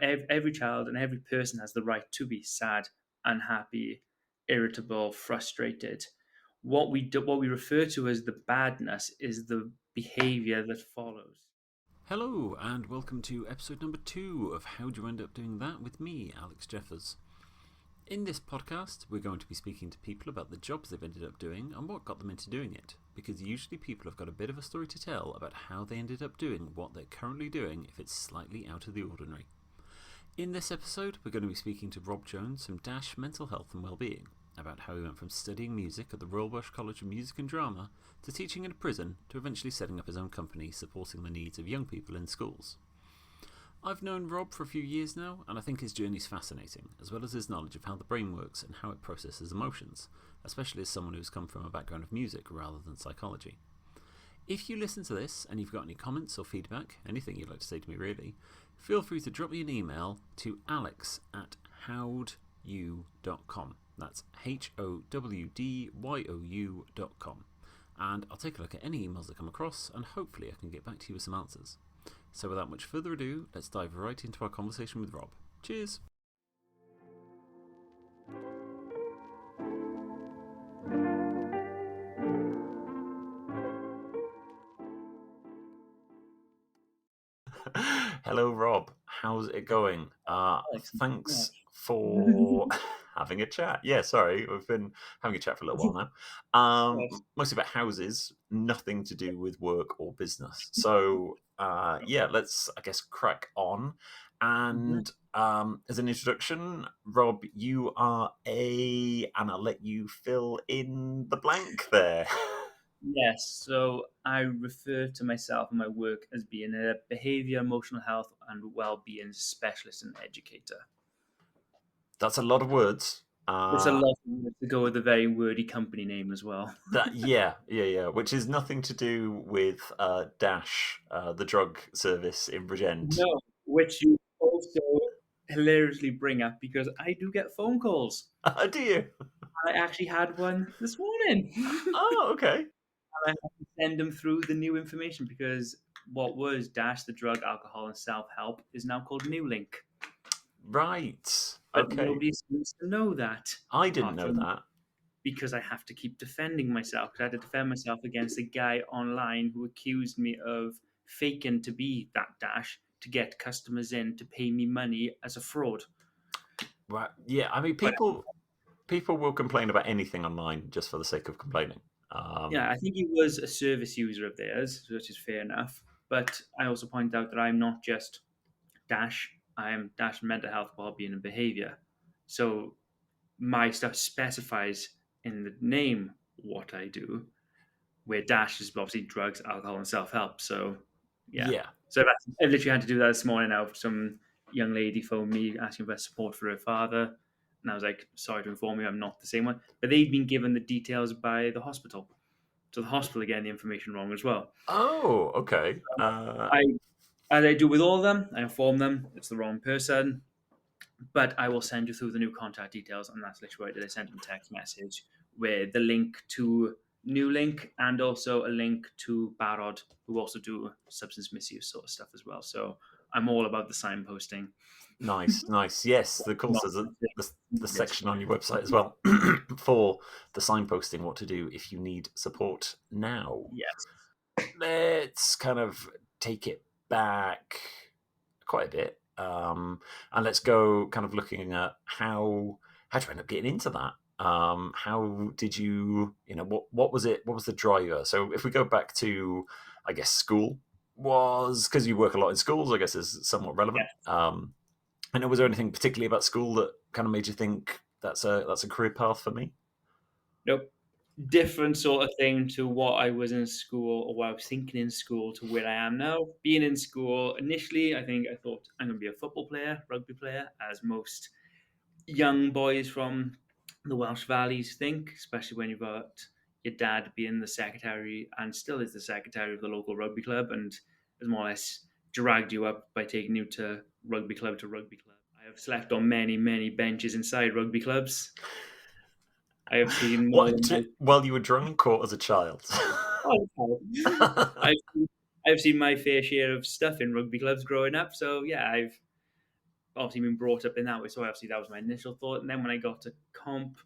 every child and every person has the right to be sad, unhappy, irritable, frustrated. What we refer to as the badness is the behavior that follows. Hello, and welcome to episode number 2 of How'd You End Up Doing That with me, Alex Jeffers. In this podcast, we're going to be speaking to people about the jobs they've ended up doing and what got them into doing it, because usually people have got a bit of a story to tell about how they ended up doing what they're currently doing if it's slightly out of the ordinary. In this episode, we're going to be speaking to Rob Jones from Dash Mental Health and Wellbeing about how he went from studying music at the Royal Welsh College of Music and Drama to teaching in a prison to eventually setting up his own company supporting the needs of young people in schools. I've known Rob for a few years now, and I think his journey is fascinating, as well as his knowledge of how the brain works and how it processes emotions, especially as someone who's come from a background of music rather than psychology. If you listen to this and you've got any comments or feedback, anything you'd like to say to me really, feel free to drop me an email to alex@howdyou.com. That's HOWDYOU.com. And I'll take a look at any emails that come across, and hopefully I can get back to you with some answers. So without much further ado, let's dive right into our conversation with Rob. Cheers! Hello, Rob. How's it going? Thanks for having a chat. Yeah, sorry, we've been having a chat for a little while now. Mostly about houses, nothing to do with work or business. So, yeah, let's, I guess, crack on. And as an introduction, Rob, you are and I'll let you fill in the blank there. Yes, so I refer to myself and my work as being a behavior, emotional health, and well-being specialist and educator. That's a lot of words. It's a lot to go with a very wordy company name as well. Yeah. Which is nothing to do with Dash, the drug service in Bridgend. No, which you also hilariously bring up because I do get phone calls. Do you? I actually had one this morning. Oh, okay. I have to send them through the new information because what was Dash, the drug, alcohol, and self-help, is now called New Link. Right. But Okay. nobody seems to know that. I didn't know that. Because I have to keep defending myself. Because I had to defend myself against a guy online who accused me of faking to be that Dash to get customers in to pay me money as a fraud. Right. Yeah. I mean, people will complain about anything online just for the sake of complaining. Yeah, I think he was a service user of theirs, which is fair enough. But I also point out that I'm not just Dash. I am Dash Mental Health, Wellbeing, and Behavior. So my stuff specifies in the name what I do, where Dash is obviously drugs, alcohol, and self-help. So, yeah. So I literally had to do that this morning now. Some young lady phoned me asking for support for her father. And I was like, sorry to inform you, I'm not the same one. But they'd been given the details by the hospital. So the hospital again, the information wrong as well. Oh, okay. As I do with all of them, I inform them it's the wrong person. But I will send you through the new contact details, and that's literally what I did. I sent them a text message with the link to New Link and also a link to Barod, who also do substance misuse sort of stuff as well. So I'm all about the signposting. Nice. Yes, of course, there's the section on your website as well for the signposting, what to do if you need support now. Yes. Let's kind of take it back quite a bit. And let's go kind of looking at how you end up getting into that. How did you what was it? What was the driver? So if we go back to, I guess, school, was because you work a lot in schools, I guess is somewhat relevant. Yes. And was there anything particularly about school that kind of made you think that's a career path for me? Nope. Different sort of thing to what I was in school or what I was thinking in school to where I am now. Being in school, initially, I thought I'm going to be a football player, rugby player, as most young boys from the Welsh Valleys think, especially when you've got your dad being the secretary and still is the secretary of the local rugby club and has more or less dragged you up by taking you to rugby club to rugby club. I have slept on many, many benches inside rugby clubs. I have seen more than while you were drunk or as a child? I've seen my fair share of stuff in rugby clubs growing up. So yeah, obviously been brought up in that way. So obviously that was my initial thought. And then when I got to comp,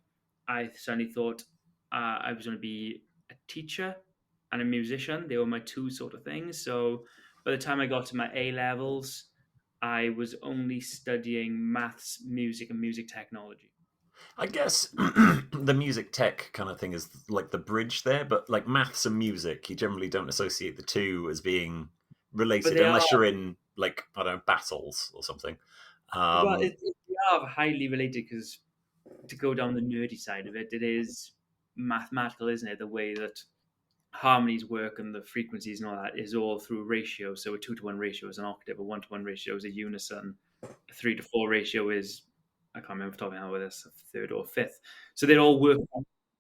I suddenly thought I was going to be a teacher and a musician. They were my two sort of things. So by the time I got to my A levels, I was only studying maths, music, and music technology. I guess the music tech kind of thing is like the bridge there, but like maths and music, you generally don't associate the two as being But related they are, unless you're in like I don't know battles or something. well, Um, they are highly related because to go down the nerdy side of it, it is mathematical, isn't it? The way that harmonies work and the frequencies and all that is all through ratio. So a 2-to-1 ratio is an octave, a 1-to-1 ratio is a unison, a 3-to-4 ratio is, I can't remember off the top of my head whether it's a third or fifth. So they all work.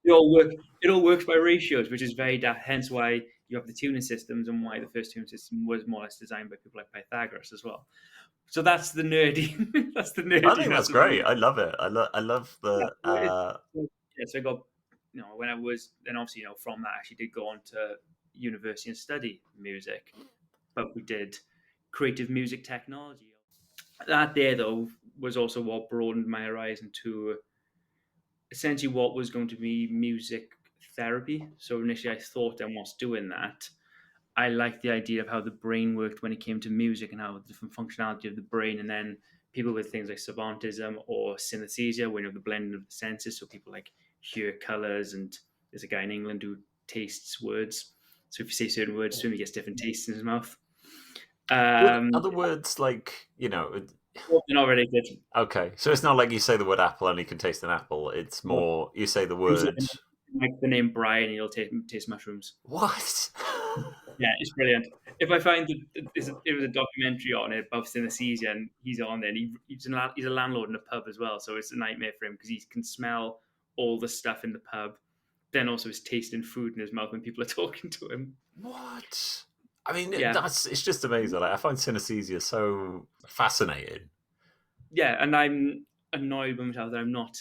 They all work. It all works by ratios, which is very hence why you have the tuning systems and why the first tuning system was more or less designed by people like Pythagoras as well. So that's the nerdy. That's the I think that's nerdiness of great. music. I love it. I love Yeah, the. so yeah, so I got, when I was then obviously, from that I actually did go on to university and study music, but we did creative music technology. That there though was also what broadened my horizon to essentially what was going to be music therapy. So initially I thought I was doing that. I liked the idea of how the brain worked when it came to music and how the different functionality of the brain. And then people with things like savantism or synesthesia, when you have the blending of the senses. So people like hear colors, and there's a guy in England who tastes words. So if you say certain words to him, he gets different tastes in his mouth. With Um, other words, like they're not related. okay, so it's not like you say the word apple and you can taste an apple. It's more you say the word. Like the name Brian, he'll taste mushrooms. What? Yeah, it's brilliant. If I find that it was a documentary on it about synesthesia, and he's on there, and he's a landlord in a pub as well, so it's a nightmare for him because he can smell all the stuff in the pub. Then also he's tasting food in his mouth when people are talking to him. What? I mean, Yeah, that's it's just amazing. Like, I find synesthesia so fascinating. yeah, and I'm annoyed with myself that I'm not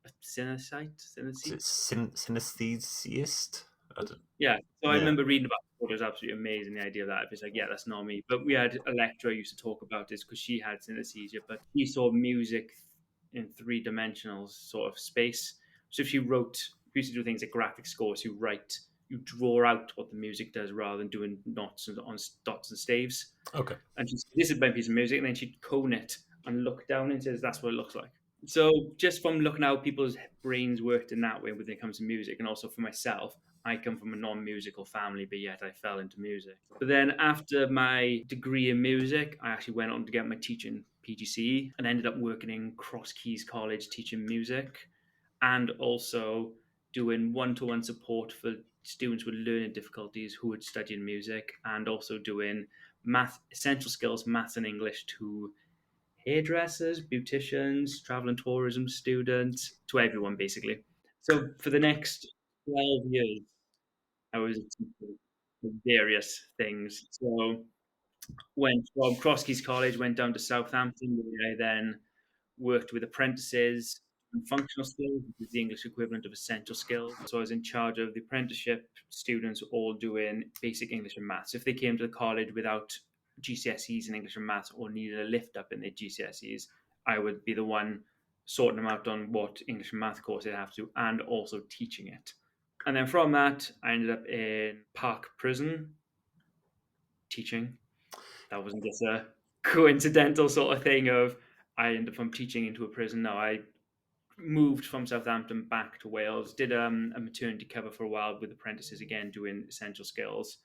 a Is it synesthete. synesthesiast? I don't, Yeah. So I yeah. remember reading about it. It was absolutely amazing, the idea of that. It's like, yeah, that's not me. But we had a lecturer who used to talk about this because she had synesthesia, but she saw music in three-dimensional sort of space. So if she wrote, we used to do things like graphic scores, you draw out what the music does rather than doing knots and on dots and staves. Okay. And she said, this is my piece of music, and then she'd cone it and look down and says, that's what it looks like. So just from looking how people's brains worked in that way when it comes to music, and also for myself, I come from a non-musical family, but yet I fell into music. But then after my degree in music, I actually went on to get my teaching PGCE and ended up working in Cross Keys College teaching music, and also doing one-to-one support for students with learning difficulties who would study in music, and also doing math essential skills, maths and English to hairdressers, beauticians, travel and tourism students, to everyone basically. So for the next 12 years, I was a teacher for various things. So went from Crosskeys College, went down to Southampton, where I then worked with apprentices and functional skills, which is the English equivalent of essential skills. So I was in charge of the apprenticeship students all doing basic English and maths. If they came to the college without GCSEs in English and maths or needed a lift up in their GCSEs, I would be the one sorting them out on what English and math course they have to, and also teaching it. And then from that, I ended up in Park Prison teaching. That wasn't just a coincidental sort of thing of I ended up from teaching into a prison. No, I moved from Southampton back to Wales, did a maternity cover for a while with apprentices again, doing essential skills.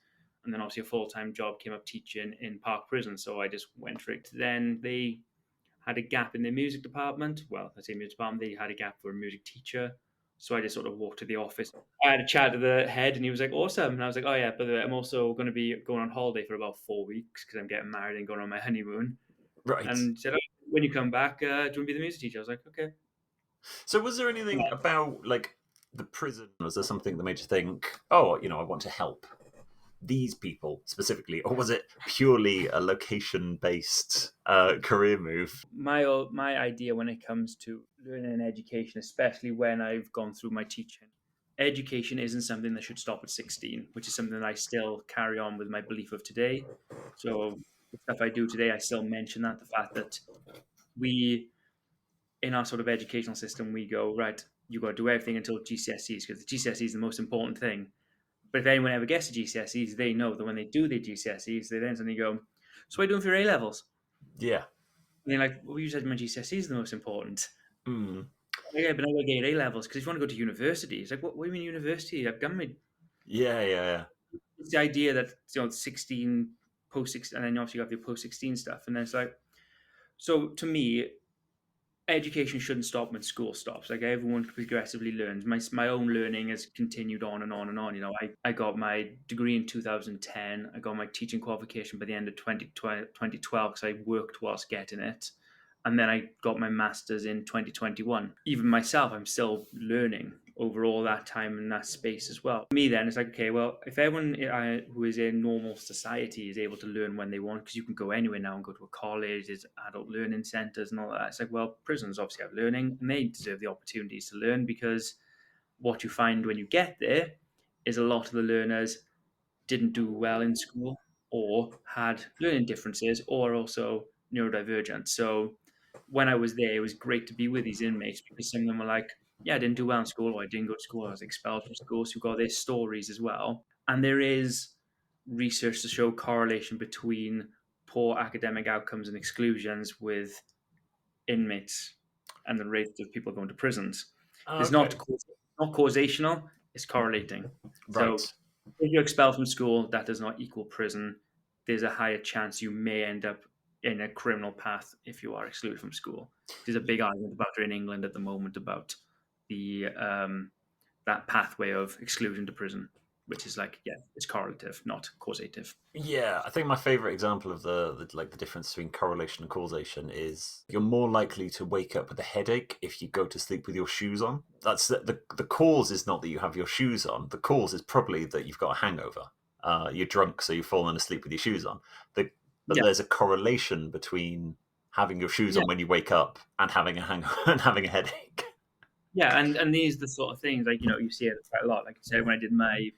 And then obviously a full time job came up teaching in Park Prison. So I just went for it. Then they had a gap in the music department. Well, I say music department, they had a gap for a music teacher. So I just sort of walked to the office. I had a chat to the head, and he was like, awesome. And I was like, oh, yeah, by the way, I'm also going to be going on holiday for about 4 weeks because I'm getting married and going on my honeymoon. Right. And he said, oh, when you come back, do you want to be the music teacher? I was like, okay. So, was there anything about like the prison? Was there something that made you think, oh, I want to help these people specifically, or was it purely a location-based career move? My idea when it comes to learning and education, especially when I've gone through my teaching, education isn't something that should stop at 16, which is something that I still carry on with my belief of today. So the stuff I do today, I still mention that the fact that we in our sort of educational system, we go, right, you got to do everything until GCSEs because the GCSE is the most important thing. But if anyone ever gets to GCSEs, they know that when they do their GCSEs, they then suddenly go, so what are you doing for your A levels? Yeah. And they're like, well, you said my GCSEs is the most important. Mm. Like, yeah, but I got to get A levels because if you want to go to university, it's like, what do you mean university? I've done my. Yeah, yeah, It's the idea that 16 post 16, and then obviously you have your post 16 stuff, and then it's like, so to me, education shouldn't stop when school stops. Like everyone progressively learns. My own learning has continued on and on and on. I got my degree in 2010. I got my teaching qualification by the end of 2012 because I worked whilst getting it. And then I got my master's in 2021. Even myself, I'm still learning over all that time in that space as well. For me, then it's like, okay, well, if everyone who is in normal society is able to learn when they want, because you can go anywhere now and go to a college, there's adult learning centres and all that. It's like, well, prisons obviously have learning, and they deserve the opportunities to learn because what you find when you get there is a lot of the learners didn't do well in school or had learning differences or also neurodivergent. So when I was there, it was great to be with these inmates because some of them were like, yeah, I didn't do well in school or I didn't go to school. I was expelled from school. So you've got their stories as well. And there is research to show correlation between poor academic outcomes and exclusions with inmates and the rate of people going to prisons. There's Okay. not causational, it's correlating. So Right. if you're expelled from school, that does not equal prison. There's a higher chance you may end up in a criminal path if you are excluded from school. There's a big argument about it in England at the moment about the that pathway of exclusion to prison, which is like, yeah, it's correlative, not causative. Yeah, I think my favorite example of the difference between correlation and causation is you're more likely to wake up with a headache if you go to sleep with your shoes on. That's the cause is not that you have your shoes on. The cause is probably that you've got a hangover. You're drunk, so you've fallen asleep with your shoes on. But Yeah, there's a correlation between having your shoes yeah, on when you wake up and having a hangover and having a headache. yeah, and these are the sort of things like you see it quite a lot. Like I said, when I did my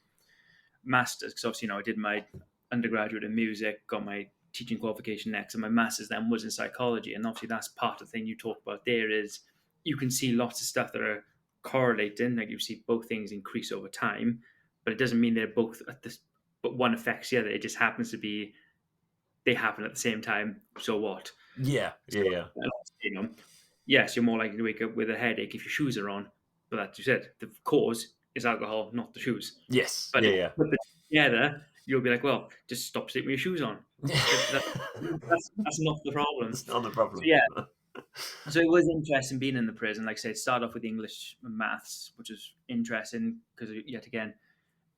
masters, because obviously I did my undergraduate in music, got my teaching qualification next, and my masters then was in psychology. And obviously that's part of the thing you talk about there is you can see lots of stuff that are correlating, like you see both things increase over time, but it doesn't mean they're both at this. But one affects the other. It just happens to be they happen at the same time. So what? Yeah, So, yeah, yeah. you know, yes, you're more likely to wake up with a headache if your shoes are on. But like you said, the cause is alcohol, not the shoes. Yes, But yeah, if yeah. you put them together, you'll be like, well, just stop sleeping with your shoes on. But that's not the problem. That's not the So problem. yeah, so it was interesting being in the prison. Like I said, it started off with English and maths, which was interesting because yet again,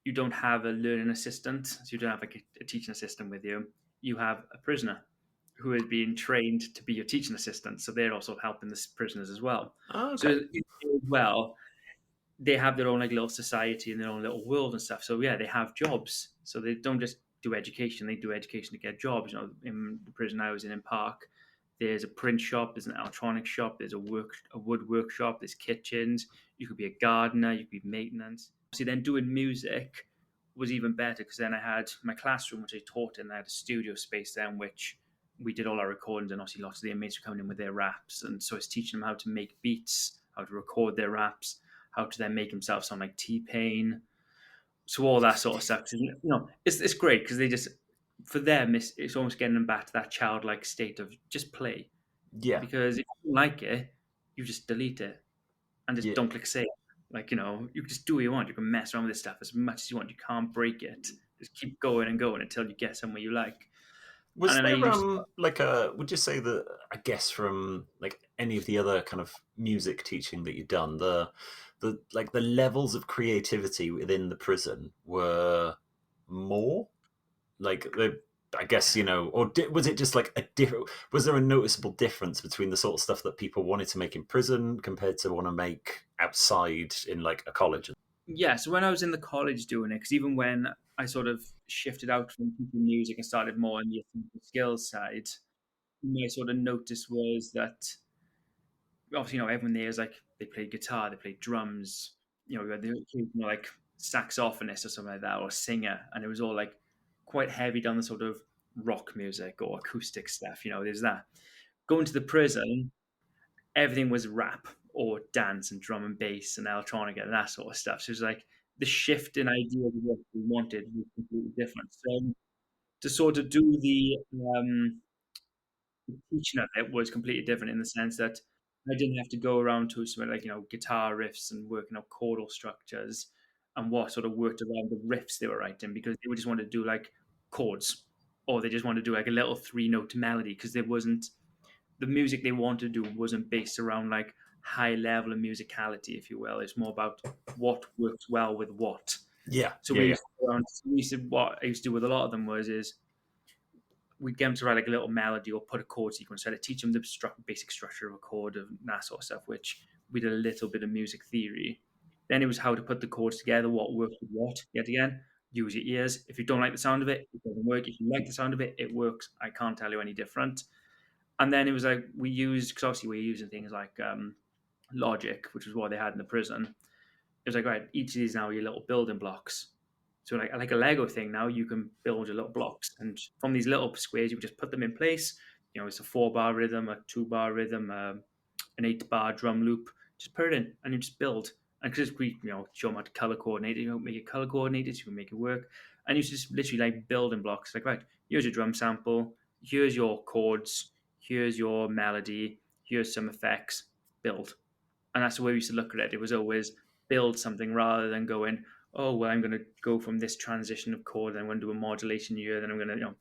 you don't have a learning assistant, so you don't have like a teaching assistant with you. You have a prisoner who is being trained to be your teaching assistant, so they're also helping the prisoners as well. So Okay. well, they have their own like little society and their own little world and stuff. So yeah, they have jobs. So they don't just do education; they do education to get jobs. In the prison I was in Park, there's a print shop, there's an electronics shop, there's a wood workshop, there's kitchens. You could be a gardener, you could be maintenance. See, then doing music was even better because then I had my classroom, which I taught in. I had a studio space then, which we did all our recordings, and obviously lots of the inmates were coming in with their raps, and so I was teaching them how to make beats, how to record their raps, how to then make himself sound like T-Pain. So all that sort of stuff. It's great because they just for them it's almost getting them back to that childlike state of just play. Yeah, Because if you don't like it, you just delete it and just yeah. don't click save. Like you can just do what you want. You can mess around with this stuff as much as you want. You can't break it. Just keep going and going until you get somewhere you like. And Was then I there used like a would you say that I guess from like any of the other kind of music teaching that you've done, the like the levels of creativity within the prison were more like the I guess or was it just like a different? Was there a noticeable difference between the sort of stuff that people wanted to make in prison compared to want to make outside in like a college? yeah. So when I was in the college doing it, because even when I sort of shifted out from teaching music and started more on the skills side, my sort of notice was that obviously, everyone there is like they play guitar, they play drums, we had the occasional like saxophonist or something like that, or singer, and it was all like quite heavy down the sort of rock music or acoustic stuff. There's that. Going to the prison, everything was rap or dance and drum and bass and electronica and that sort of stuff. So it was like the shift in idea of what we wanted was completely different. So to sort of do the teaching of it was completely different in the sense that I didn't have to go around to something like, guitar riffs and working out chordal structures and what sort of worked around the riffs they were writing because they would just want to do like chords or they just want to do like a little three-note melody because there wasn't the music they wanted to do wasn't based around like high level of musicality, if you will. It's more about what works well with what. Yeah, So yeah, we yeah. used to, what I used to do with a lot of them is we'd get them to write like a little melody or put a chord sequence. So I'd teach them the basic structure of a chord and that sort of stuff, which we did a little bit of music theory. Then it was how to put the chords together, what works with what. Yet again, use your ears. If you don't like the sound of it, it doesn't work. If you like the sound of it, it works. I can't tell you any different. And then it was like we used, because obviously we were using things like Logic, which was what they had in the prison. It was like, right, each of these now are your little building blocks. So like a Lego thing now, you can build your little blocks, and from these little squares, you just put them in place. It's a 4-bar rhythm, a 2-bar rhythm, an 8-bar drum loop. Just put it in, and you just build. And because we, show them how to color coordinate it, make it color coordinated, you can make it work. And you just literally like building blocks. Like, right, here's your drum sample, here's your chords, here's your melody, here's some effects, build. And that's the way we used to look at it. It was always build something rather than going, oh, well, I'm going to go from this transition of chord, then I'm going to do a modulation here, then I'm going to,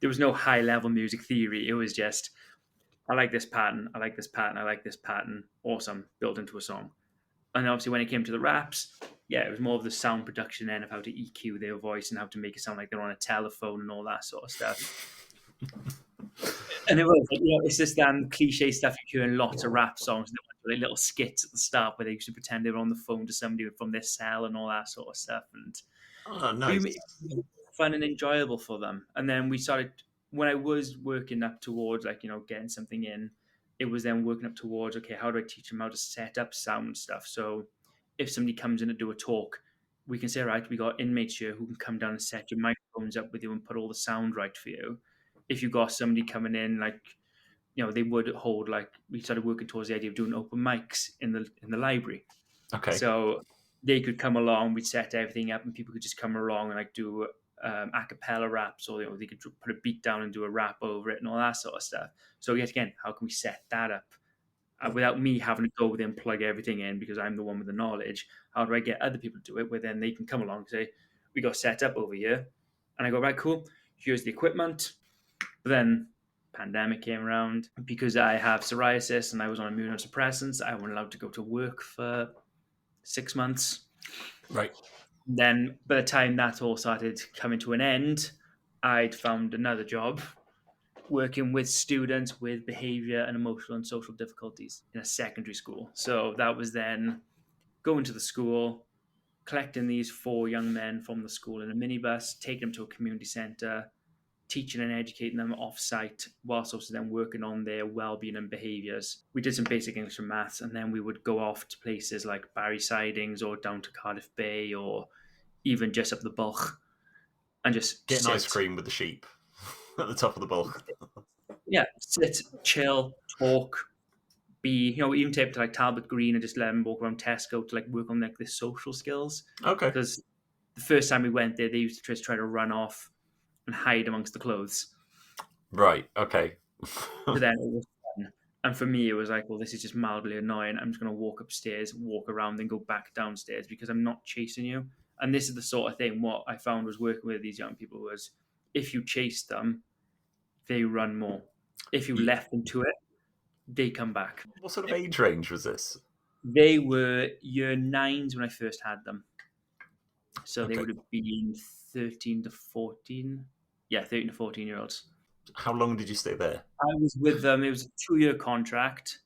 there was no high level music theory. It was just, I like this pattern, I like this pattern, I like this pattern. Awesome, built into a song. And obviously, when it came to the raps, yeah, it was more of the sound production end of how to EQ their voice and how to make it sound like they're on a telephone and all that sort of stuff. And it was, like, it's just cliche stuff you hear in lots of rap songs. There were like little skits at the start where they used to pretend they were on the phone to somebody from their cell and all that sort of stuff. And Oh, we nice. made it fun and enjoyable for them. And then we started when I was working up towards like getting something in. It was then working up towards, okay, how do I teach them how to set up sound stuff? So if somebody comes in to do a talk, we can say, right, we got inmates here who can come down and set your microphones up with you and put all the sound right for you. If you got somebody coming in, like they would hold like we started working towards the idea of doing open mics in the library. Okay. So they could come along, we'd set everything up, and people could just come along and like do a cappella raps, or they could put a beat down and do a rap over it and all that sort of stuff. So yet again, how can we set that up without me having to go there and plug everything in because I'm the one with the knowledge? How do I get other people to do it where then they can come along and say, we got set up over here, and I go, right, cool. Here's the equipment. But then pandemic came around because I have psoriasis and I was on immunosuppressants. I wasn't allowed to go to work for 6 months. Right. Then by the time that all started coming to an end, I'd found another job working with students with behavior and emotional and social difficulties in a secondary school. So that was then going to the school, collecting these 4 young men from the school in a minibus, taking them to a community centre, teaching and educating them off-site, whilst also then working on their well-being and behaviours. We did some basic English and maths, and then we would go off to places like Barry Sidings or down to Cardiff Bay or even just up the Bulk and just Get an ice sit. cream with the sheep at the top of the bulk. Yeah, sit, chill, talk, be, even take to like Talbot Green and just let them walk around Tesco to like work on like their social skills. Okay. Because the first time we went there, they used to just try to run off and hide amongst the clothes. Right. Okay. So then it was fun. And for me, it was like, well, this is just mildly annoying. I'm just going to walk upstairs, walk around, then go back downstairs because I'm not chasing you. And this is the sort of thing what I found was working with these young people was if you chase them, they run more. If you left them to it, they come back. What sort of age range was this? They were year nines when I first had them. So they Okay. would have been 13 to 14. Yeah, 13 to 14-year-olds. How long did you stay there? I was with them. It was a 2-year contract.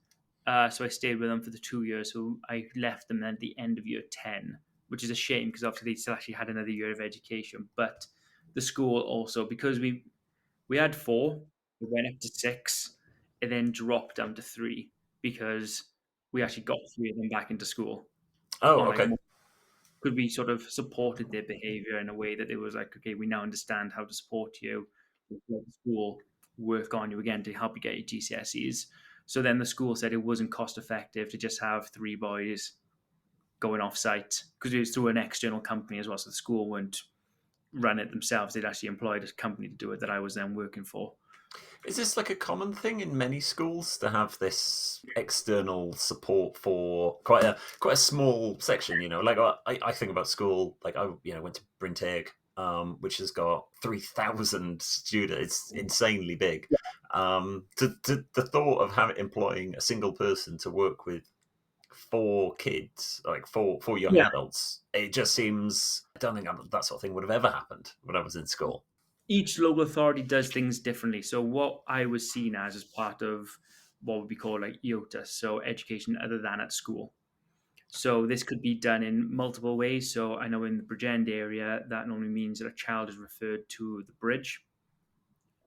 So I stayed with them for the 2 years. So I left them then at the end of year 10, which is a shame because obviously they still actually had another year of education. But the school also, because we had 4, we went up to 6, and then dropped down to 3 because we actually got 3 of them back into school Oh, on like okay. could we sort of supported their behavior in a way that it was like, okay, we now understand how to support you with the school. work on you again to help you get your GCSEs. So then the school said it wasn't cost effective to just have 3 boys going off site because it was through an external company as well. So the school wouldn't run it themselves. They'd actually employed a company to do it that I was then working for. Is this like a common thing in many schools to have this external support for quite a small section? Like I think about school, like I went to Bryntegg, which has got 3,000 students. It's insanely big. The thought of having employing a single person to work with 4 kids, like four young Yeah. adults, it just seems. I don't think that sort of thing would have ever happened when I was in school. Each local authority does things differently. So what I was seen as part of what would be called like EOTA, so education other than at school. So this could be done in multiple ways. So I know in the Bridgend area, that normally means that a child is referred to the bridge,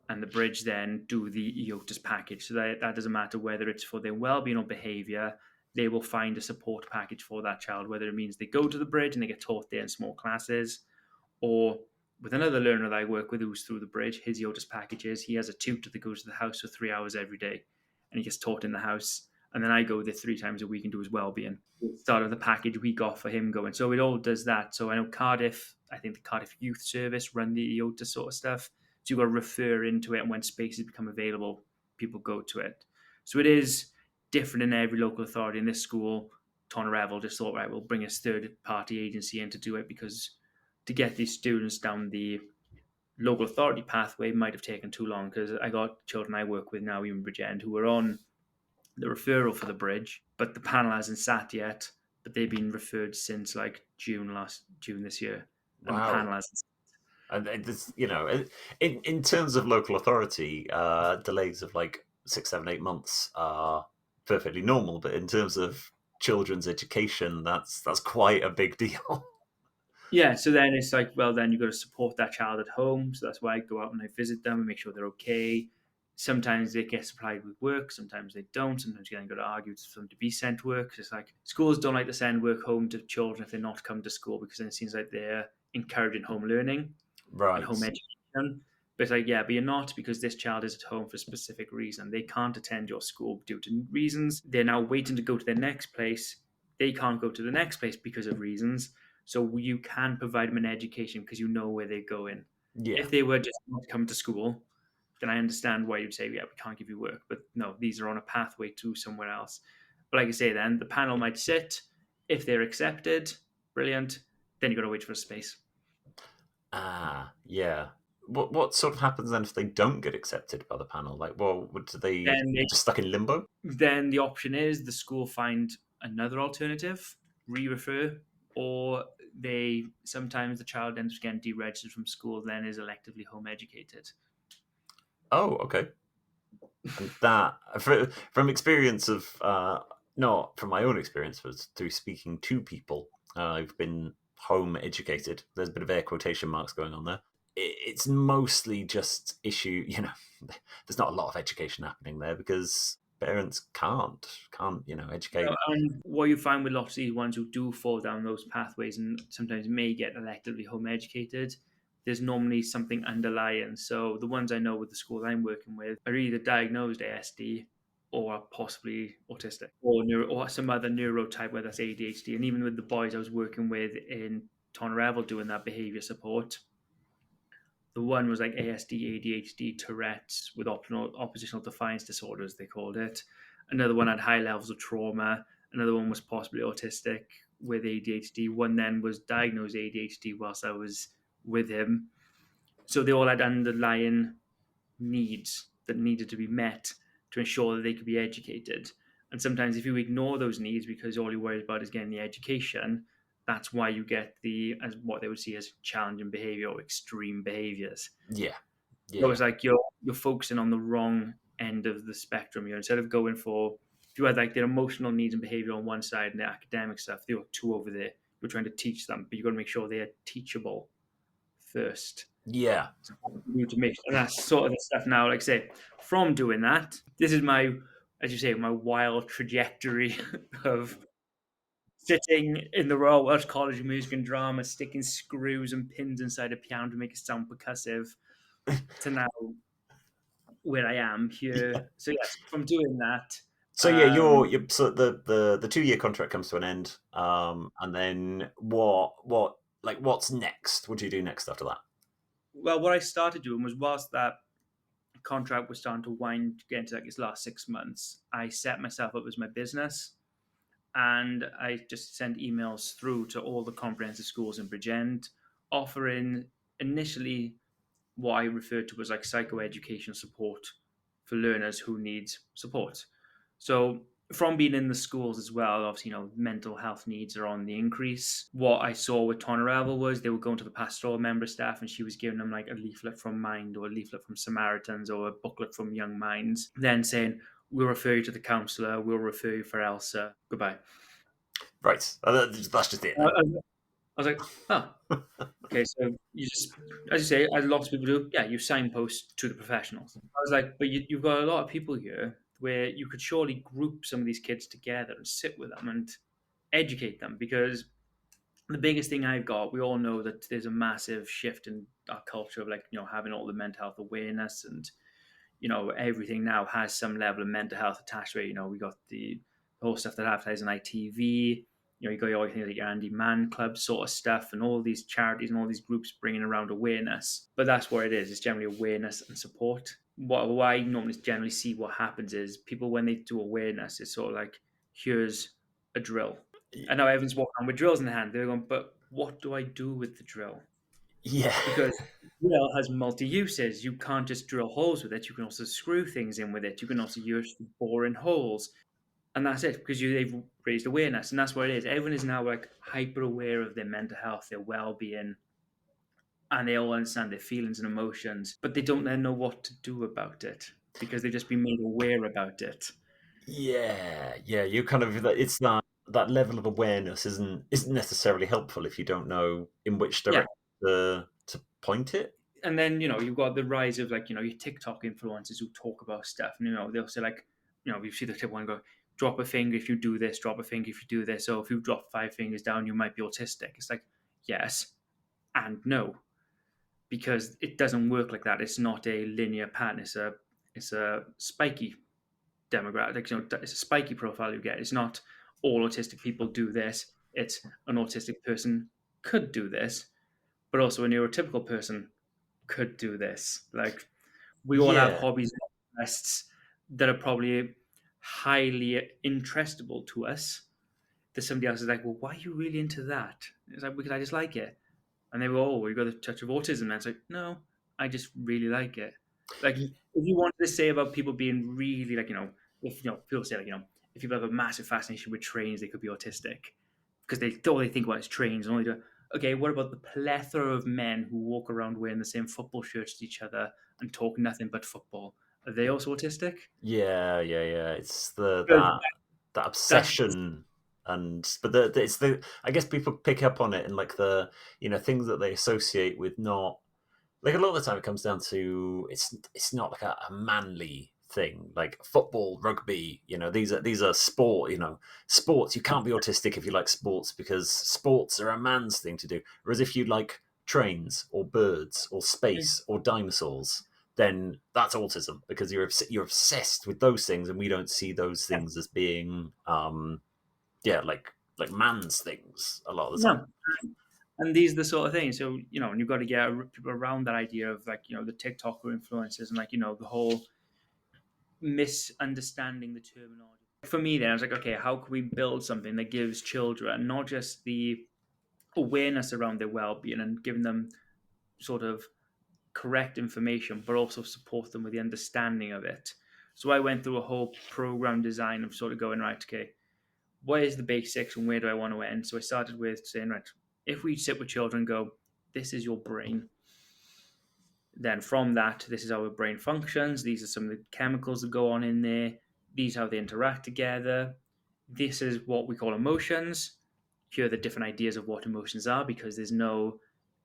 and the bridge then do the EOTAS package. So that doesn't matter whether it's for their well-being or behaviour, they will find a support package for that child, whether it means they go to the bridge and they get taught there in small classes, or with another learner that I work with who's through the bridge, his EOTAS package is he has a tutor that goes to the house for 3 hours every day and he gets taught in the house. And then I go there 3 times a week and do his well-being. Start of the package week off for him going. So it all does that. So I know Cardiff, I think the Cardiff Youth Service run the EOTA sort of stuff. So you've got to refer into it, and when spaces become available, people go to it. So it is different in every local authority. In this school, Tonrevel just thought, right, we'll bring a third-party agency in to do it because to get these students down the local authority pathway might have taken too long, because I got children I work with now, even Bridgend, who were on the referral for the bridge, but the panel hasn't sat yet. But they've been referred since like June this year, and the Wow. panel hasn't. And this, in terms of local authority, delays of like 6, 7, 8 months are perfectly normal. But in terms of children's education, that's quite a big deal. Yeah, so then it's like, well, then you've got to support that child at home. So that's why I go out and I visit them and make sure they're okay. Sometimes they get supplied with work, sometimes they don't. Sometimes you got to argue for them to be sent work. It's like schools don't like to send work home to children if they're not come to school, because then it seems like they're encouraging home learning and Right. home education. But it's like, yeah, but you're not, because this child is at home for a specific reason. They can't attend your school due to reasons. They're now waiting to go to their next place. They can't go to the next place because of reasons. So you can provide them an education because you know where they're going. Yeah. If they were just not coming to school, then I understand why you'd say, yeah, we can't give you work. But no, these are on a pathway to somewhere else. But like I say, then the panel might sit. If they're accepted, brilliant. Then you've got to wait for a space. Yeah. What sort of happens then if they don't get accepted by the panel? Like, well, do they Then just stuck in limbo? then the option is the school find another alternative, re-refer, or they sometimes the child ends up getting deregistered from school, then is electively home educated. Oh, okay. And that from experience of not from my own experience, but through speaking to people, I've been home educated. There's a bit of air quotation marks going on there. It's mostly just issue. There's not a lot of education happening there because parents can't educate. And what you find with lots of these ones who do fall down those pathways and sometimes may get electively home educated, there's normally something underlying. So the ones I know with the school I'm working with are either diagnosed ASD or possibly autistic, or some other neurotype, whether that's ADHD. And even with the boys I was working with in Tonrevel doing that behaviour support, the one was like ASD, ADHD, Tourette's with oppositional defiance disorders, they called it. Another one had high levels of trauma. Another one was possibly autistic with ADHD. One then was diagnosed ADHD whilst I was with him. So they all had underlying needs that needed to be met to ensure that they could be educated. And sometimes, if you ignore those needs because all you're worried about is getting the education, that's why you get the as what they would see as challenging behavior or extreme behaviors. Yeah, So yeah, it's like you're focusing on the wrong end of the spectrum. You're instead of going for, if you had like their emotional needs and behavior on one side and their academic stuff, there were two over there. You're trying to teach them, but you've got to make sure they're teachable first. yeah. So you need to make, and that's sort of the stuff now. Like I say, from doing that, this is my, as you say, my wild trajectory of sitting in the Royal Welsh College of Music and Drama, sticking screws and pins inside a piano to make it sound percussive, to now where I am here. So yes, from doing that, So yeah, um, you're so the 2 year contract comes to an end, and then what's next? What do you do next after that? well, what I started doing was whilst that contract was starting to get into like its last 6 months, I set myself up as my business, and I just sent emails through to all the comprehensive schools in Bridgend, offering initially what I referred to as like psychoeducation support for learners who need support. So from being in the schools as well, obviously, mental health needs are on the increase. What I saw with Tonoravel was they were going to the pastoral member staff and she was giving them like a leaflet from Mind or a leaflet from Samaritans or a booklet from Young Minds, then saying, we'll refer you to the counsellor, we'll refer you for Elsa, goodbye. Right, that's just it I, then. I I was like, oh, okay, so you just, as you say, as lots of people do, yeah, you signpost to the professionals. I was like, but you've got a lot of people here where you could surely group some of these kids together and sit with them and educate them, because the biggest thing I've got, we all know that there's a massive shift in our culture of like, having all the mental health awareness, and everything now has some level of mental health attached to it. We got the whole stuff that advertises on ITV. You got all things like your Andy Man Club sort of stuff, and all these charities and all these groups bringing around awareness. But that's what it is. It's generally awareness and support. What I normally generally see what happens is people, when they do awareness, it's sort of like, here's a drill. And now everyone's walking around with drills in their hand. They're going, but what do I do with the drill? Yeah, Because drill has multi uses. You can't just drill holes with it. You can also screw things in with it. You can also use boring holes, and that's it. Because they've raised awareness, and that's what it is. Everyone is now like hyper aware of their mental health, their well being, and they all understand their feelings and emotions, but they don't then know what to do about it because they've just been made aware about it. yeah. You kind of it's that level of awareness isn't necessarily helpful if you don't know in which Yeah, direction to point it. and then you've got the rise of like your TikTok influencers who talk about stuff, and they'll say like, you see the tip one go, drop a finger if you do this, drop a finger if you do this. So if you drop 5 fingers down, you might be autistic. It's like, yes and no, because it doesn't work like that. It's not a linear pattern. It's a spiky demographic. It's a spiky profile you get. It's not all autistic people do this. It's an autistic person could do this, but also a neurotypical person could do this. Like, we all have Yeah, hobbies and interests that are probably highly interestable to us. That somebody else is like, well, why are you really into that? It's like, because I just like it. And they go, oh, well, you got a touch of autism. And it's like, no, I just really like it. Like, Y- if you wanted to say about people being really like, if people say like, if people have a massive fascination with trains, they could be autistic because all they think about is trains and all they do. Okay, what about the plethora of men who walk around wearing the same football shirts to each other and talk nothing but football? Are they also autistic? yeah. It's the Because that that's obsession, and but it's the I guess people pick up on it and like the things that they associate with not like a lot of the time it comes down to it's not like a manly thing like football, rugby. These are sport. Sports. You can't be autistic if you like sports because sports are a man's thing to do. Whereas if you like trains or birds or space or dinosaurs, then that's autism because you're obsessed with those things, and we don't see those things as being yeah like man's things a lot of the time. no. And these are the sort of things. So, and you've got to get people around that idea of like, the TikToker influences and like, the whole misunderstanding the terminology. For me, then I was like, okay, how can we build something that gives children not just the awareness around their well-being and giving them sort of correct information, but also support them with the understanding of it. So I went through a whole program design of sort of going, right, okay, what is the basics and where do I want to end? So I started with saying, right, if we sit with children and go, this is your brain, then from that, this is how the brain functions. These are some of the chemicals that go on in there. These are how they interact together. This is what we call emotions. Here are the different ideas of what emotions are because there's no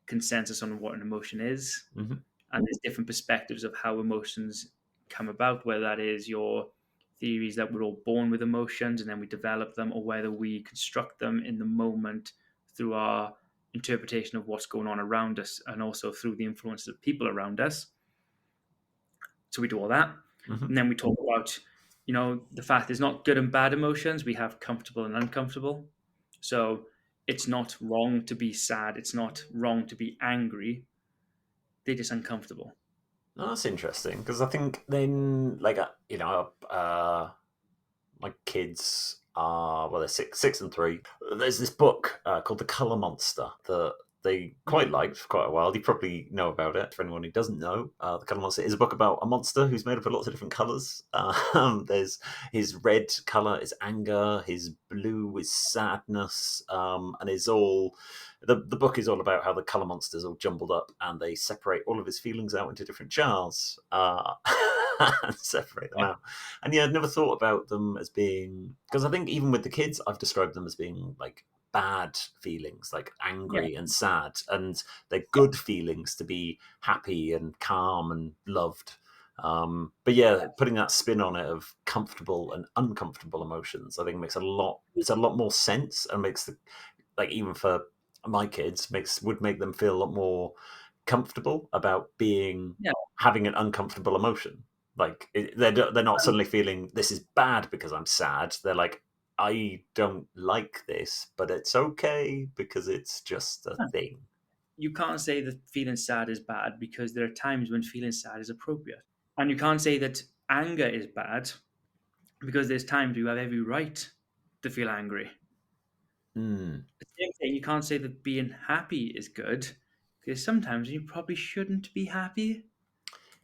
consensus on what an emotion is. Hmm. And there's different perspectives of how emotions come about, whether that is your theories that we're all born with emotions and then we develop them, or whether we construct them in the moment through our interpretation of what's going on around us and also through the influences of people around us. So we do all that. Hmm. And then we talk about, the fact there's not good and bad emotions. We have comfortable and uncomfortable. So it's not wrong to be sad. It's not wrong to be angry. They're just uncomfortable. No, that's interesting because I think then, like, my kids are, well, they're 6 and 3. There's this book called The Color Monster that they quite liked for quite a while. You probably know about it. For anyone who doesn't know, The Color Monster is a book about a monster who's made up of lots of different colors. There's his red color is anger, his blue is sadness, and is all the book is all about how the color monster's all jumbled up and they separate all of his feelings out into different jars and separate them Yeah. out. And yeah, I'd never thought about them as being, because I think even with the kids, I've described them as being like bad feelings, like Yeah. angry and sad, and they're Yeah. good feelings to be happy and calm and loved. But yeah, putting that spin on it of comfortable and uncomfortable emotions, I think makes a lot. It's a lot more sense and makes the, like, even for my kids, would make them feel a lot more comfortable about being Yeah. having an uncomfortable emotion. Like they're not suddenly feeling this is bad because I'm sad. They're like, I don't like this, but it's okay because it's just a thing. You can't say that feeling sad is bad because there are times when feeling sad is appropriate. And you can't say that anger is bad because there's times you have every right to feel angry. Mm. The same thing, you can't say that being happy is good because sometimes you probably shouldn't be happy.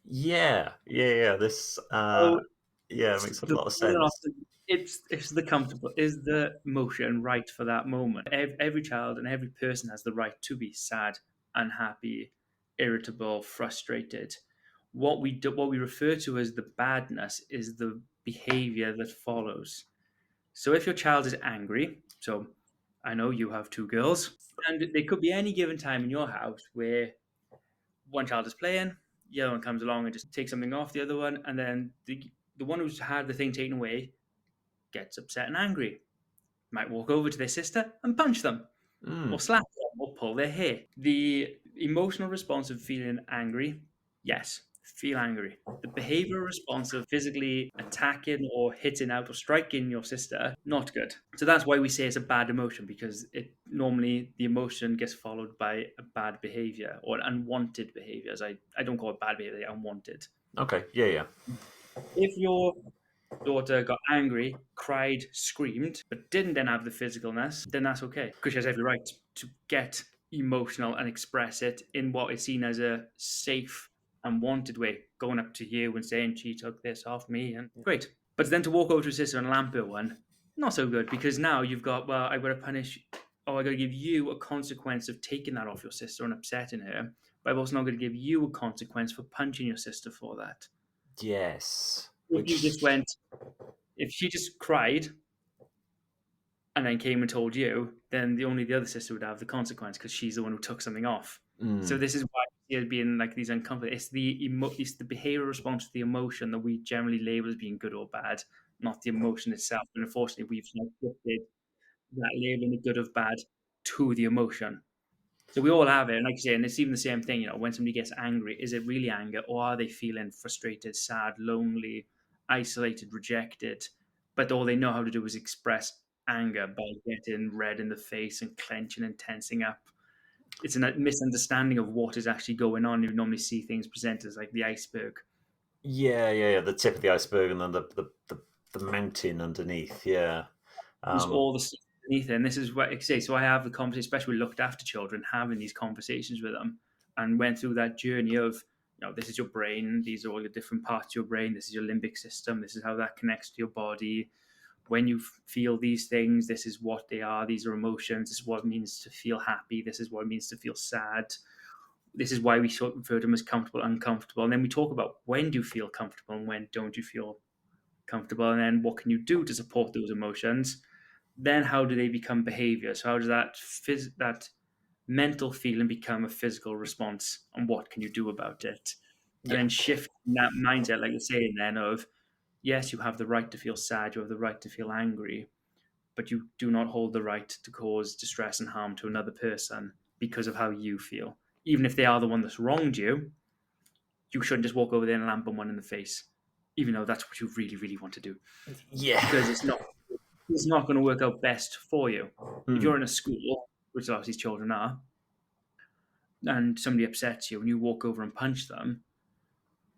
Yeah, yeah, yeah. This, So yeah, it makes a the lot of whether or not sense. it's the comfortable is the emotion right for that moment. Every child and every person has the right to be sad, unhappy, irritable, frustrated. What we refer to as the badness is the behavior that follows. So if your child is angry, so I know you have two girls, and there could be any given time in your house where one child is playing, the other one comes along and just takes something off the other one, and then the one who's had the thing taken away gets upset and angry. Might walk over to their sister and punch them, or Mm. slap them, or pull their hair. The emotional response of feeling angry, yes, feel angry. The behavioral response of physically attacking or hitting out or striking your sister, not good. So that's why we say it's a bad emotion, because it normally the emotion gets followed by a bad behavior or an unwanted behavior. As I don't call it bad behavior, unwanted. Okay, yeah, yeah, If your daughter got angry, cried, screamed, but didn't then have the physicalness, then that's okay. Because she has every right to get emotional and express it in what is seen as a safe and wanted way, going up to you and saying, she took this off me, and great. But then to walk over to her sister and lamp her one, not so good, because now you've got, well, I got to punish, or I got to give you a consequence of taking that off your sister and upsetting her, but I'm also not going to give you a consequence for punching your sister for that. yes. If you just Which, went, if she just cried and then came and told you, then the other sister would have the consequence because she's the one who took something off. So mm, this is why it being like these uncomfortable. It's the behavioral response to the emotion that we generally label as being good or bad, not the emotion itself. And unfortunately, we've shifted that labeling of good or bad to the emotion. So we all have it, and like you say, and it's even the same thing. When somebody gets angry, is it really anger, or are they feeling frustrated, sad, lonely, isolated, rejected? But all they know how to do is express anger by getting red in the face and clenching and tensing up. It's a misunderstanding of what is actually going on. You normally see things presented as like the iceberg. yeah, yeah, yeah. The tip of the iceberg and then the mountain underneath. Yeah. There's Um, all the stuff beneath it. And this is what I say. So I have the conversation, especially with looked after children, having these conversations with them and went through that journey of, this is your brain, these are all your different parts of your brain, this is your limbic system, this is how that connects to your body. When you feel these things, this is what they are, these are emotions, this is what it means to feel happy, this is what it means to feel sad. This is why we sort of refer to them as comfortable, uncomfortable. And then we talk about when do you feel comfortable and when don't you feel comfortable, and then what can you do to support those emotions. Then how do they become behavior? So how does that mental feeling become a physical response, and what can you do about it? And yeah, then shift that mindset, like you're saying, then of yes, you have the right to feel sad, you have the right to feel angry, but you do not hold the right to cause distress and harm to another person because of how you feel. Even if they are the one that's wronged you, you shouldn't just walk over there and lamp on one in the face, even though that's what you really, really want to do, Yeah. because it's not going to work out best for you. If Hmm. you're in a school, which a lot of these children are, and somebody upsets you and you walk over and punch them,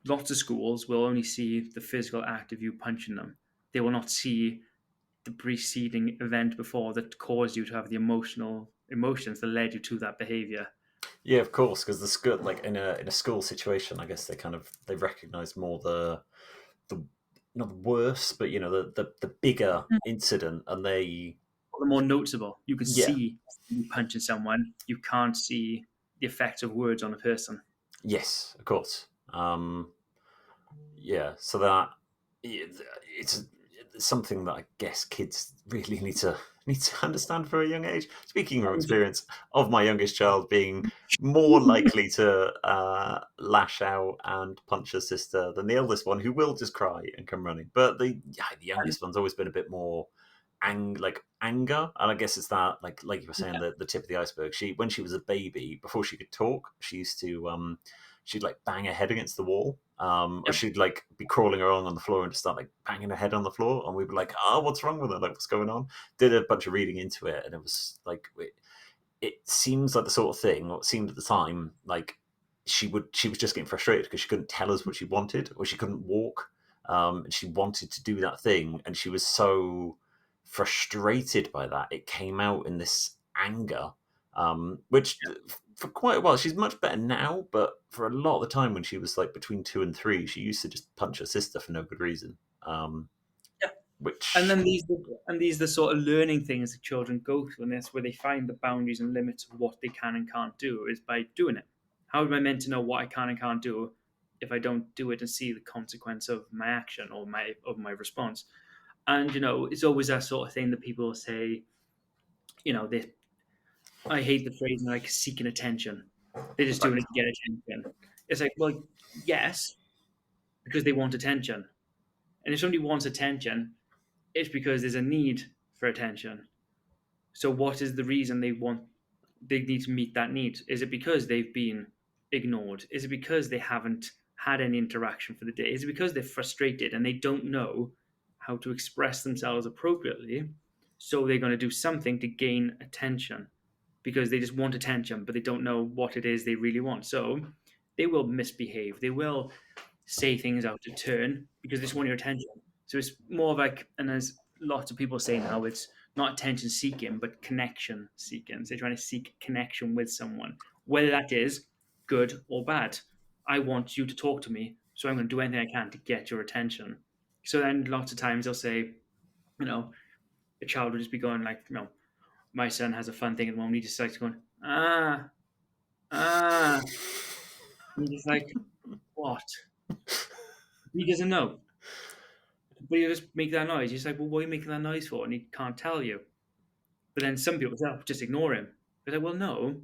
lots of schools will only see the physical act of you punching them. They will not see the preceding event before that caused you to have the emotions that led you to that behavior. Yeah, of course, because the school, like in a school situation, I guess they recognise more the not the worse, but the bigger incident, and they The more noticeable, you can yeah see you punching someone, you can't see the effects of words on a person. yes, of course. Yeah, so that it's something that I guess kids really need to understand for a young age. Speaking from experience of my youngest child being more likely to lash out and punch her sister than the eldest one, who will just cry and come running. But the youngest one's always been a bit more anger, and I guess it's that like you were saying, the tip of the iceberg. When she was a baby, before she could talk, she used to she'd like bang her head against the wall, or Yep. she'd like be crawling along on the floor and just start like banging her head on the floor, and we'd be like, "Oh, what's wrong with her? Like, what's going on?" Did a bunch of reading into it, and it was like it seems like the sort of thing, or it seemed at the time, like she was just getting frustrated because she couldn't tell us what she wanted, or she couldn't walk, and she wanted to do that thing, and she was so frustrated by that. It came out in this anger, which for quite a while she's much better now, but for a lot of the time when she was like between 2 and 3, she used to just punch her sister for no good reason. Yeah. And Which then these are the sort of learning things that children go through, and that's where they find the boundaries and limits of what they can and can't do is by doing it. How am I meant to know what I can and can't do if I don't do it and see the consequence of my action or my response? And it's always that sort of thing that people say. They I hate the phrase like seeking attention. They're just doing right, it to get attention. It's like, well, yes, because they want attention, and if somebody wants attention, it's because there's a need for attention. So what is the reason they need to meet that need? Is it because they've been ignored? Is it because they haven't had any interaction for the day? Is it because they're frustrated and they don't know how to express themselves appropriately? So they're going to do something to gain attention because they just want attention, but they don't know what it is they really want. So they will misbehave. They will say things out of turn because they just want your attention. So it's more of like, and as lots of people say now, it's not attention seeking, but connection seeking. So they're trying to seek connection with someone, whether that is good or bad. I want you to talk to me, so I'm going to do anything I can to get your attention. So then lots of times they'll say, you know, a child will just be going like, my son has a fun thing at the moment. He just starts going, ah, ah. And he's like, what? He doesn't know. But you just make that noise. He's like, well, what are you making that noise for? And he can't tell you. But then some people say, oh, just ignore him. But like, well, no,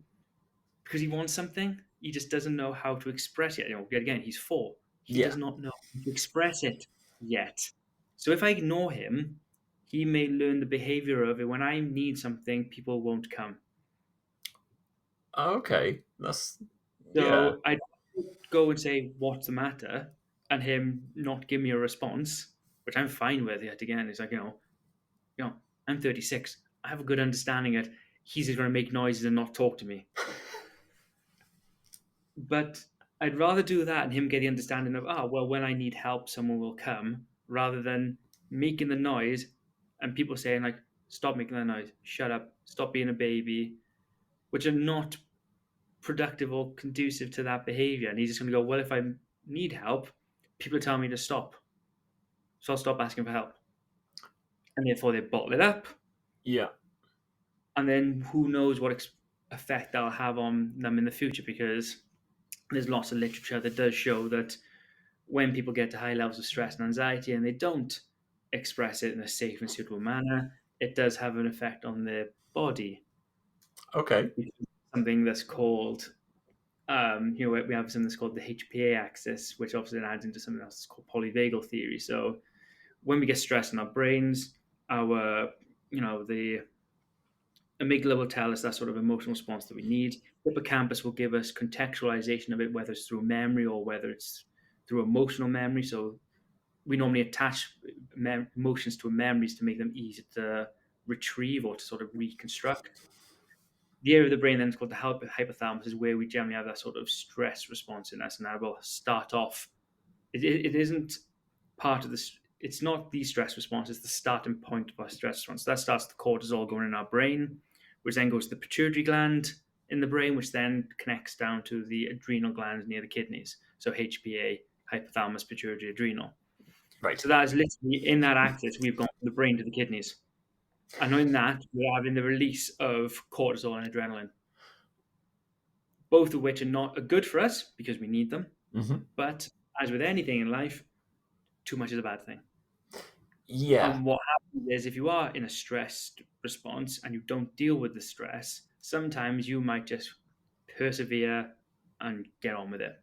because he wants something. He just doesn't know how to express it. Yet again, he's 4. He yeah, does not know how to express it yet. So if I ignore him, he may learn the behavior of it. When I need something, people won't come. okay, that's yeah, So I go and say, what's the matter? And him not give me a response, which I'm fine with. Yet again, it's like, I'm 36. I have a good understanding that he's just going to make noises and not talk to me. But I'd rather do that and him get the understanding of, well, when I need help, someone will come, rather than making the noise and people saying, like, stop making that noise, shut up, stop being a baby, which are not productive or conducive to that behavior. And he's just going to go, well, if I need help, people tell me to stop. So I'll stop asking for help. And therefore they bottle it up. yeah. And then who knows what effect that'll have on them in the future, because there's lots of literature that does show that when people get to high levels of stress and anxiety and they don't express it in a safe and suitable manner, it does have an effect on their body. Okay, Something that's called, we have something that's called the HPA axis, which obviously then adds into something else that's called polyvagal theory. So when we get stressed in our brains, our, the Amygdala will tell us that sort of emotional response that we need. Hippocampus will give us contextualization of it, whether it's through memory or whether it's through emotional memory. So we normally attach emotions to memories to make them easy to retrieve or to sort of reconstruct. The area of the brain then is called the hypothalamus, is where we generally have that sort of stress response in us, and that will start off. It isn't part of this. It's not the stress response. It's the starting point of our stress response. That starts the cortisol going in our brain, which then goes to the pituitary gland in the brain, which then connects down to the adrenal glands near the kidneys. So HPA, hypothalamus, pituitary, adrenal. Right. So that is literally in that axis, we've gone from the brain to the kidneys. And in that, we're having the release of cortisol and adrenaline, both of which are good for us because we need them. Mm-hmm. But as with anything in life, too much is a bad thing. Yeah. And what happens is if you are in a stressed response and you don't deal with the stress, sometimes you might just persevere and get on with it.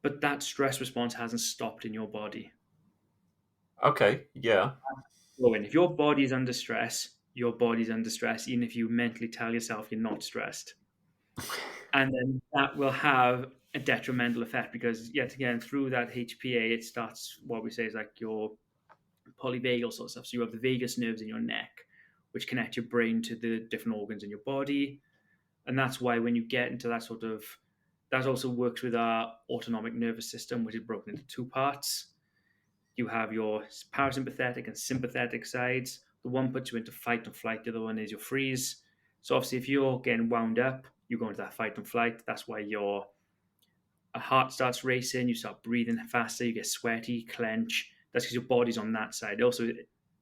But that stress response hasn't stopped in your body. Okay. Yeah. So if your body is under stress, your body's under stress, even if you mentally tell yourself you're not stressed. And then that will have a detrimental effect because, yet again, through that HPA, it starts what we say is like your polyvagal sort of stuff. So you have the vagus nerves in your neck, which connect your brain to the different organs in your body. And that's why when you get into that sort of, that also works with our autonomic nervous system, which is broken into two parts. You have your parasympathetic and sympathetic sides. The one puts you into fight and flight, the other one is your freeze. So obviously, if you're getting wound up, you go into that fight and flight. That's why your heart starts racing, you start breathing faster, you get sweaty, clench. That's because your body's on that side. Also,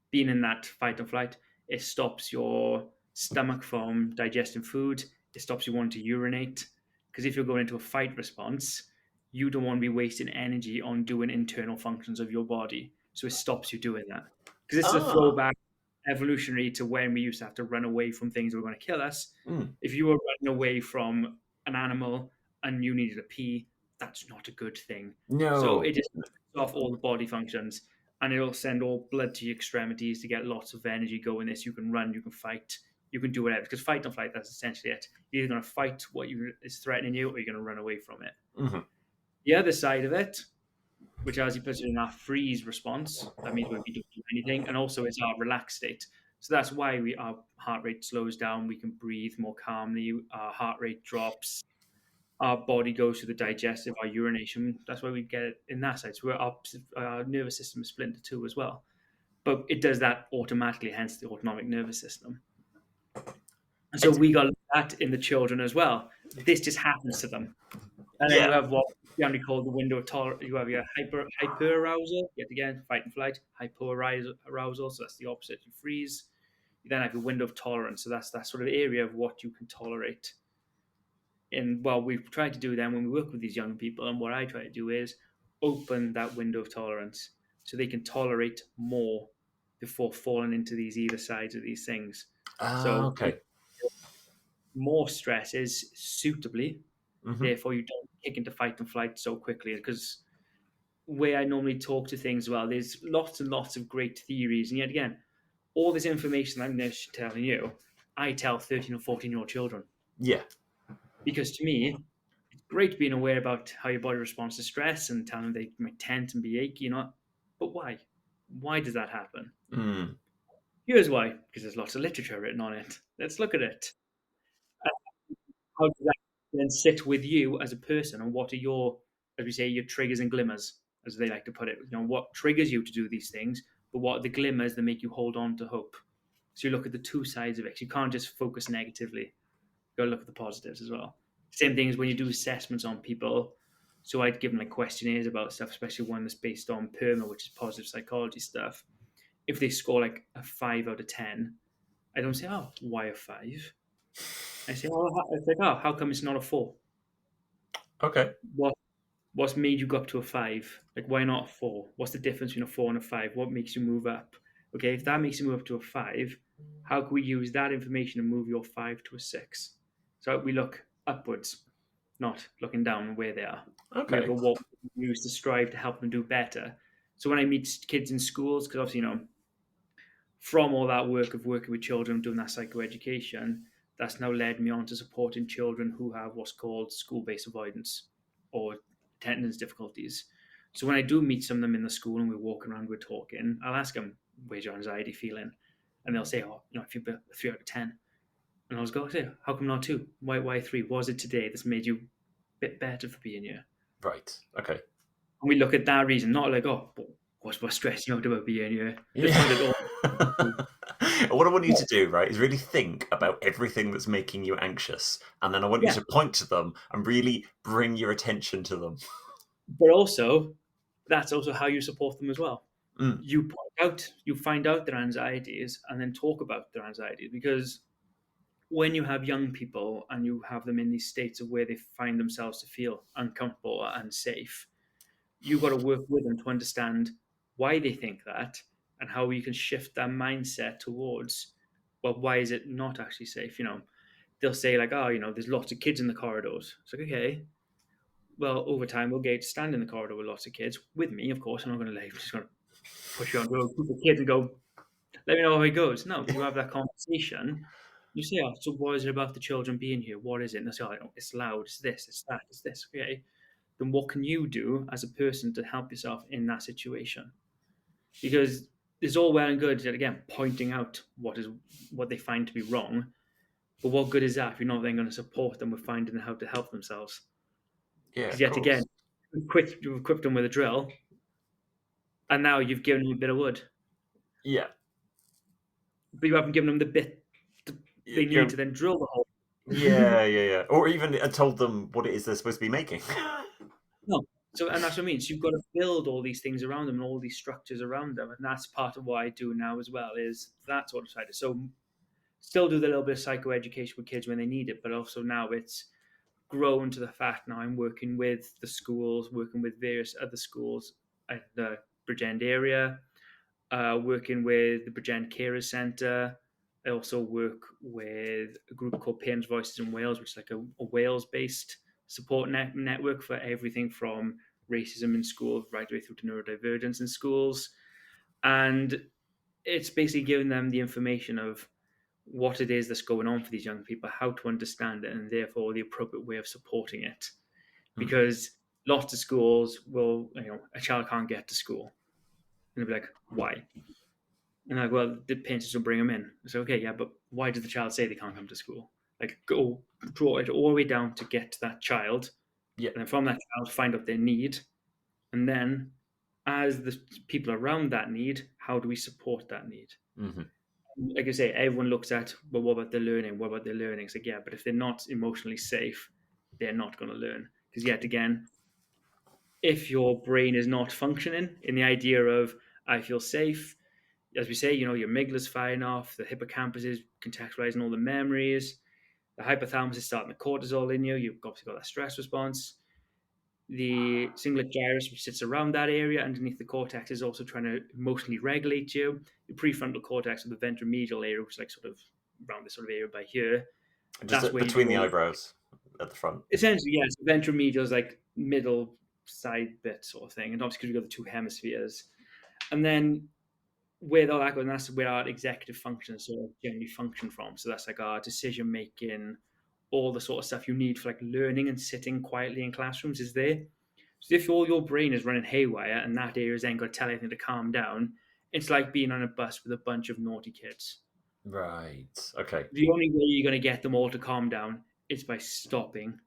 being in that fight or flight, it stops your stomach from digesting food. It stops you wanting to urinate. Because if you're going into a fight response, you don't want to be wasting energy on doing internal functions of your body. So it stops you doing that. Because this is a Ah. throwback evolutionary to when we used to have to run away from things that were going to kill us. Mm. If you were running away from an animal and you needed a pee, that's not a good thing. So No. it just shuts off all the body functions and it'll send all blood to your extremities to get lots of energy going. This you can run, you can fight, you can do whatever. Because fight or flight, that's essentially it. You're either going to fight what is threatening you, or you're going to run away from it. Mm-hmm. The other side of it, which as you put it in our freeze response, that means when we don't do anything, and also it's our relaxed state. So that's why our heart rate slows down. We can breathe more calmly. Our heart rate drops, our body goes to the digestive, our urination. That's why we get it in that side. So our nervous system is split into two as well. But it does that automatically, hence the autonomic nervous system. And so It's, we got that in the children as well. This just happens to them. And then you yeah. have what generally called the window of tolerance. You have your hyper arousal, yet again, fight and flight, hypo arousal. So that's the opposite. You freeze. You then have your window of tolerance. So that's that sort of area of what you can tolerate. And well, we've tried to do then when we work with these young people, and what I try to do is open that window of tolerance so they can tolerate more before falling into these either sides of these things. Ah. So Okay. more stress is suitably, Mm-hmm. therefore you don't kick into fight and flight so quickly. Because where I normally talk to things, well, there's lots and lots of great theories, and yet again, all this information I'm just telling you, I tell 13 or 14-year-old children Yeah. because to me, great being aware about how your body responds to stress and telling them they might tense and be achy, but why? Why does that happen? Mm. Here's why, because there's lots of literature written on it. Let's look at it. Uh, How does that then sit with you as a person, and what are your, as we say, your triggers and glimmers, as they like to put it? What triggers you to do these things, but what are the glimmers that make you hold on to hope? So you look at the two sides of it. You can't just focus negatively. Got to look at the positives as well. Same thing as when you do assessments on people. So I'd give them like questionnaires about stuff, especially one that's based on PERMA, which is positive psychology stuff. If they score like a 5 out of 10, I don't say, "Oh, why a 5?" I say, "Oh, it's like, oh, how come it's not a 4? Okay. What what's made you go up to a 5? Like, why not a 4? What's the difference between a 4 and a 5? What makes you move up? Okay, if that makes you move up to a 5, how can we use that information to move your 5 to a 6? So we look upwards, not looking down where they are. We look Okay. at what we use to strive to help them do better. So when I meet kids in schools, because obviously, from all that work of working with children, doing that psychoeducation, that's now led me on to supporting children who have what's called school-based avoidance or attendance difficulties. So when I do meet some of them in the school and we're walking around, we're talking, I'll ask them, "Where's your anxiety feeling?" And they'll say, "Oh, if you're a 3 out of 10." And I was going, "Say, how come not two? Why three? What was it today that's made you a bit better for being here?" Right. Okay. And we look at that reason, not like, "Oh, what's stressing you out about being here?" Just Yeah. find it all. What I want you to do, right, is really think about everything that's making you anxious, and then I want you Yeah, to point to them and really bring your attention to them. but also that's also how you support them as well. Mm. You find out their anxieties and then talk about their anxieties, because when you have young people and you have them in these states of where they find themselves to feel uncomfortable and safe, you've got to work with them to understand why they think that and how you can shift that mindset towards, well, why is it not actually safe? They'll say like, "Oh, there's lots of kids in the corridors." It's like, okay, well, over time we'll get to stand in the corridor with lots of kids with me, of course. I'm not going to just going to push you onto a group of kids and go, "Let me know how it goes." No, you have that conversation. You say, "Oh, so what is it about the children being here? What is it?" And they say, "Oh, it's loud, it's this, it's that, it's this." Okay, then what can you do as a person to help yourself in that situation? Because it's all well and good, again, pointing out what they find to be wrong, but what good is that if you're not then going to support them with finding how to help themselves? Yeah, Because of yet again, course. you've equipped them with a drill, and now you've given them a bit of wood, Yeah. but you haven't given them the bit they need You to then drill the hole. yeah, yeah, yeah. Or even told them what it is they're supposed to be making. No. So, and that's what I mean. So you've got to build all these things around them and all these structures around them, and that's part of what I do now as well. Is that sort of side. So still do the little bit of psychoeducation with kids when they need it, but also now it's grown to the fact now I'm working with the schools, working with various other schools at the Bridgend area, working with the Bridgend Carers Centre. I also work with a group called Parents Voices in Wales, which is like a Wales-based support network for everything from racism in schools right the way through to neurodivergence in schools. And it's basically giving them the information of what it is that's going on for these young people, how to understand it, and therefore the appropriate way of supporting it. Mm. Because lots of schools will, a child can't get to school. And they'll be like, why? And like, well, the parents will bring them in. So, okay, yeah, but why does the child say they can't come to school? Like, go draw it all the way down to get to that child. Yeah. And then from that child, find out their need. And then, as the people around that need, how do we support that need? Hmm. Like I say, everyone looks at, well, what about their learning? What about their learning? It's like, yeah, but if they're not emotionally safe, they're not going to learn. Because yet again, if your brain is not functioning in the idea of, I feel safe, as we say, your amygdala's firing off, the hippocampus is contextualizing all the memories, the hypothalamus is starting the cortisol in you, you've obviously got that stress response. The cingulate gyrus, which sits around that area underneath the cortex, is also trying to emotionally regulate you. The prefrontal cortex, or the ventromedial area, which is like sort of around this sort of area by here, Just that's where you do between the all. eyebrows at the front. Essentially, yes, ventromedial is like middle side bit sort of thing, and obviously because we've got the two hemispheres, and then where all that goes, and that's where our executive functions sort of generally function from. So that's like our decision making, all the sort of stuff you need for like learning and sitting quietly in classrooms is there. So if all your brain is running haywire and that area is then got to tell everything to calm down, it's like being on a bus with a bunch of naughty kids. Right. Okay. The only way you're going to get them all to calm down is by stopping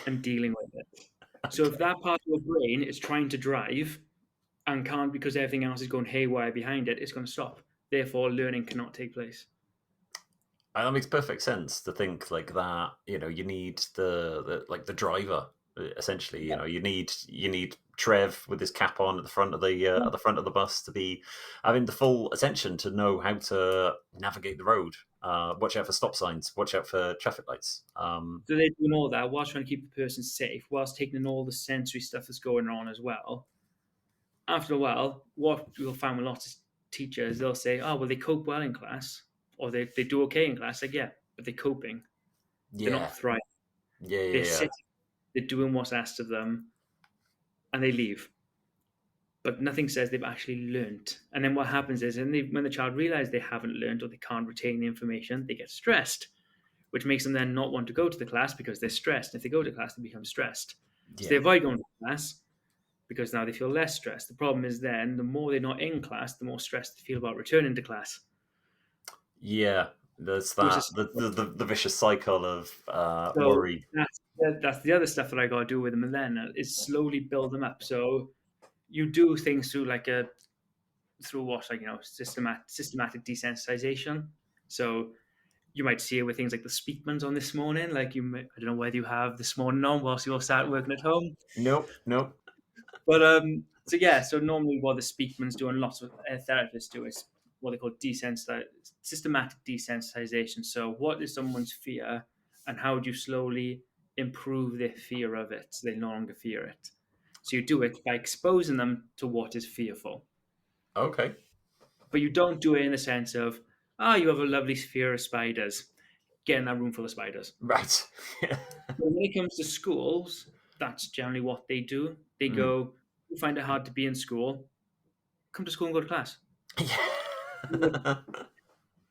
and dealing with it. So if Okay. that part of your brain is trying to drive and can't because everything else is going haywire behind it, it's going to stop. Therefore, learning cannot take place. And that makes perfect sense to think like that. You need the driver essentially. You need Trev with his cap on at the front of the bus to be having the full attention to know how to navigate the road. Watch out for stop signs. Watch out for traffic lights. So they're doing all that whilst trying to keep the person safe, whilst taking in all the sensory stuff that's going on as well. After a while, what you'll find with lots of teachers, they'll say, "Oh, well, they cope well in class, or they do okay in class." Like, yeah, but they're coping. They're Yeah. not thriving. Yeah. They're Yeah. sitting. They're doing what's asked of them, and they leave. but nothing says they've actually learnt. And then what happens is, when the child realizes they haven't learnt or they can't retain the information, they get stressed, which makes them then not want to go to the class because they're stressed. If they go to class, they become stressed. So they Yeah. avoid going to class because now they feel less stressed. The problem is then the more they're not in class, the more stressed they feel about returning to class, Yeah. There's which that is the vicious cycle of so worry. that's the other stuff that I got to do with them. And then is slowly build them up. So you do things through through what systematic desensitization. So you might see it with things like the Speakmans on this morning. I don't know whether you have this morning on whilst you all start working at home. Nope, nope. But so yeah, so normally what the Speakmans do and lots of therapists do is what they call systematic desensitization. So what is someone's fear, and how do you slowly improve their fear of it so they no longer fear it? So you do it by exposing them to what is fearful, Okay. but you don't do it in the sense of, you have a lovely fear of spiders. Get in that room full of spiders. Right. When it comes to schools, that's generally what they do. They Mm. go, you find it hard to be in school, come to school and go to class. Yeah.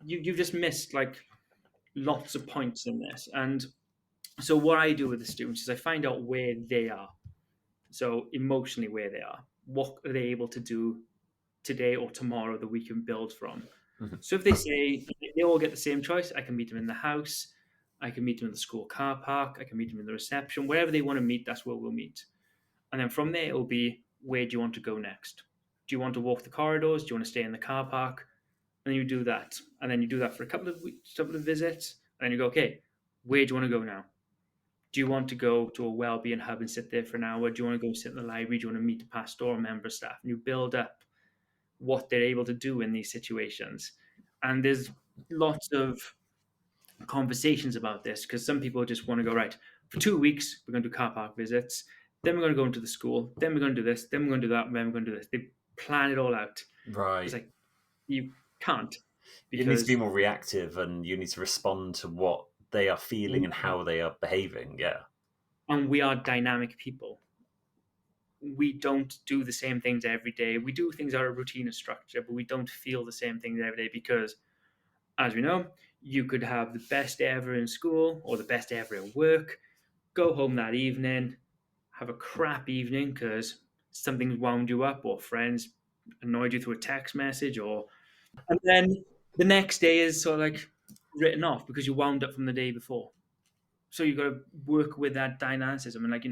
You've just missed lots of points in this. And so what I do with the students is I find out where they are. So emotionally where they are. What are they able to do today or tomorrow that we can build from? Mhm. So if they say they all get the same choice, I can meet them in the house, I can meet them in the school car park, I can meet them in the reception, wherever they want to meet, that's where we'll meet. And then from there, it'll be, where do you want to go next? Do you want to walk the corridors? Do you want to stay in the car park? And then you do that. And then you do that for a couple of weeks, couple of visits. And then you go, okay, where do you want to go now? Do you want to go to a Wellbeing hub and sit there for an hour? Do you want to go sit in the library? Do you want to meet a pastoral member of staff? And you build up what they're able to do in these situations. And there's lots of conversations about this because some people just want to go, right, for 2 weeks, we're going to do car park visits. Then we're going to go into the school. Then we're going to do this. Then we're going to do that. Then we're going to do this. They plan it all out. It's Right. like, you can't You need to be because more reactive, and you need to respond to what they are feeling and how they are behaving. Yeah. and we are dynamic people. We don't do the same things every day. We do things out of routine and structure, but we don't feel the same things every day because, as we know, you could have the best day ever in school or the best day ever at work, go home that evening, have a crap evening because something's wound you up or friends annoyed you through a text message, and then the next day is sort of written off because you wound up from the day before. So you've got to work with that dynamicism, and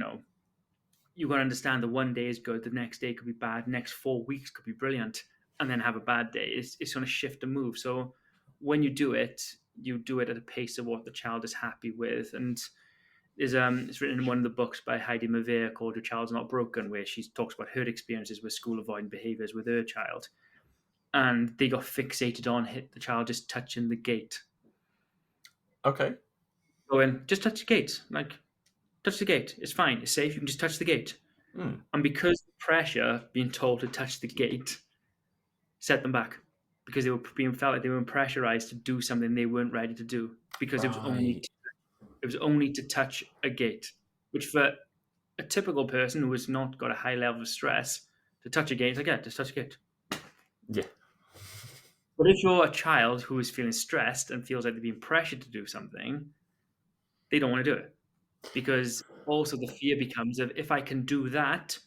you got to understand that one day is good, the next day could be bad, next 4 weeks could be brilliant, and then have a bad day. It's going to shift and move. So when you do it at a pace of what the child is happy with. And it's written in one of the books by Heidi Mavere called "Your Child's Not Broken," where she talks about her experiences with school avoidant behaviors with her child, and they got fixated on the child just touching the gate. Okay. Going, just touch the gate, touch the gate. It's fine. It's safe. You can just touch the gate. Mm. And because the pressure being told to touch the gate set them back because they were being felt like they were pressurized to do something they weren't ready to do because Right. it was only to touch a gate, which for a typical person who has not got a high level of stress, to touch a gate, like, yeah, just touch a gate. Yeah. But if you're a child who is feeling stressed and feels like they're being pressured to do something, they don't want to do it because also the fear becomes of, if I can do that,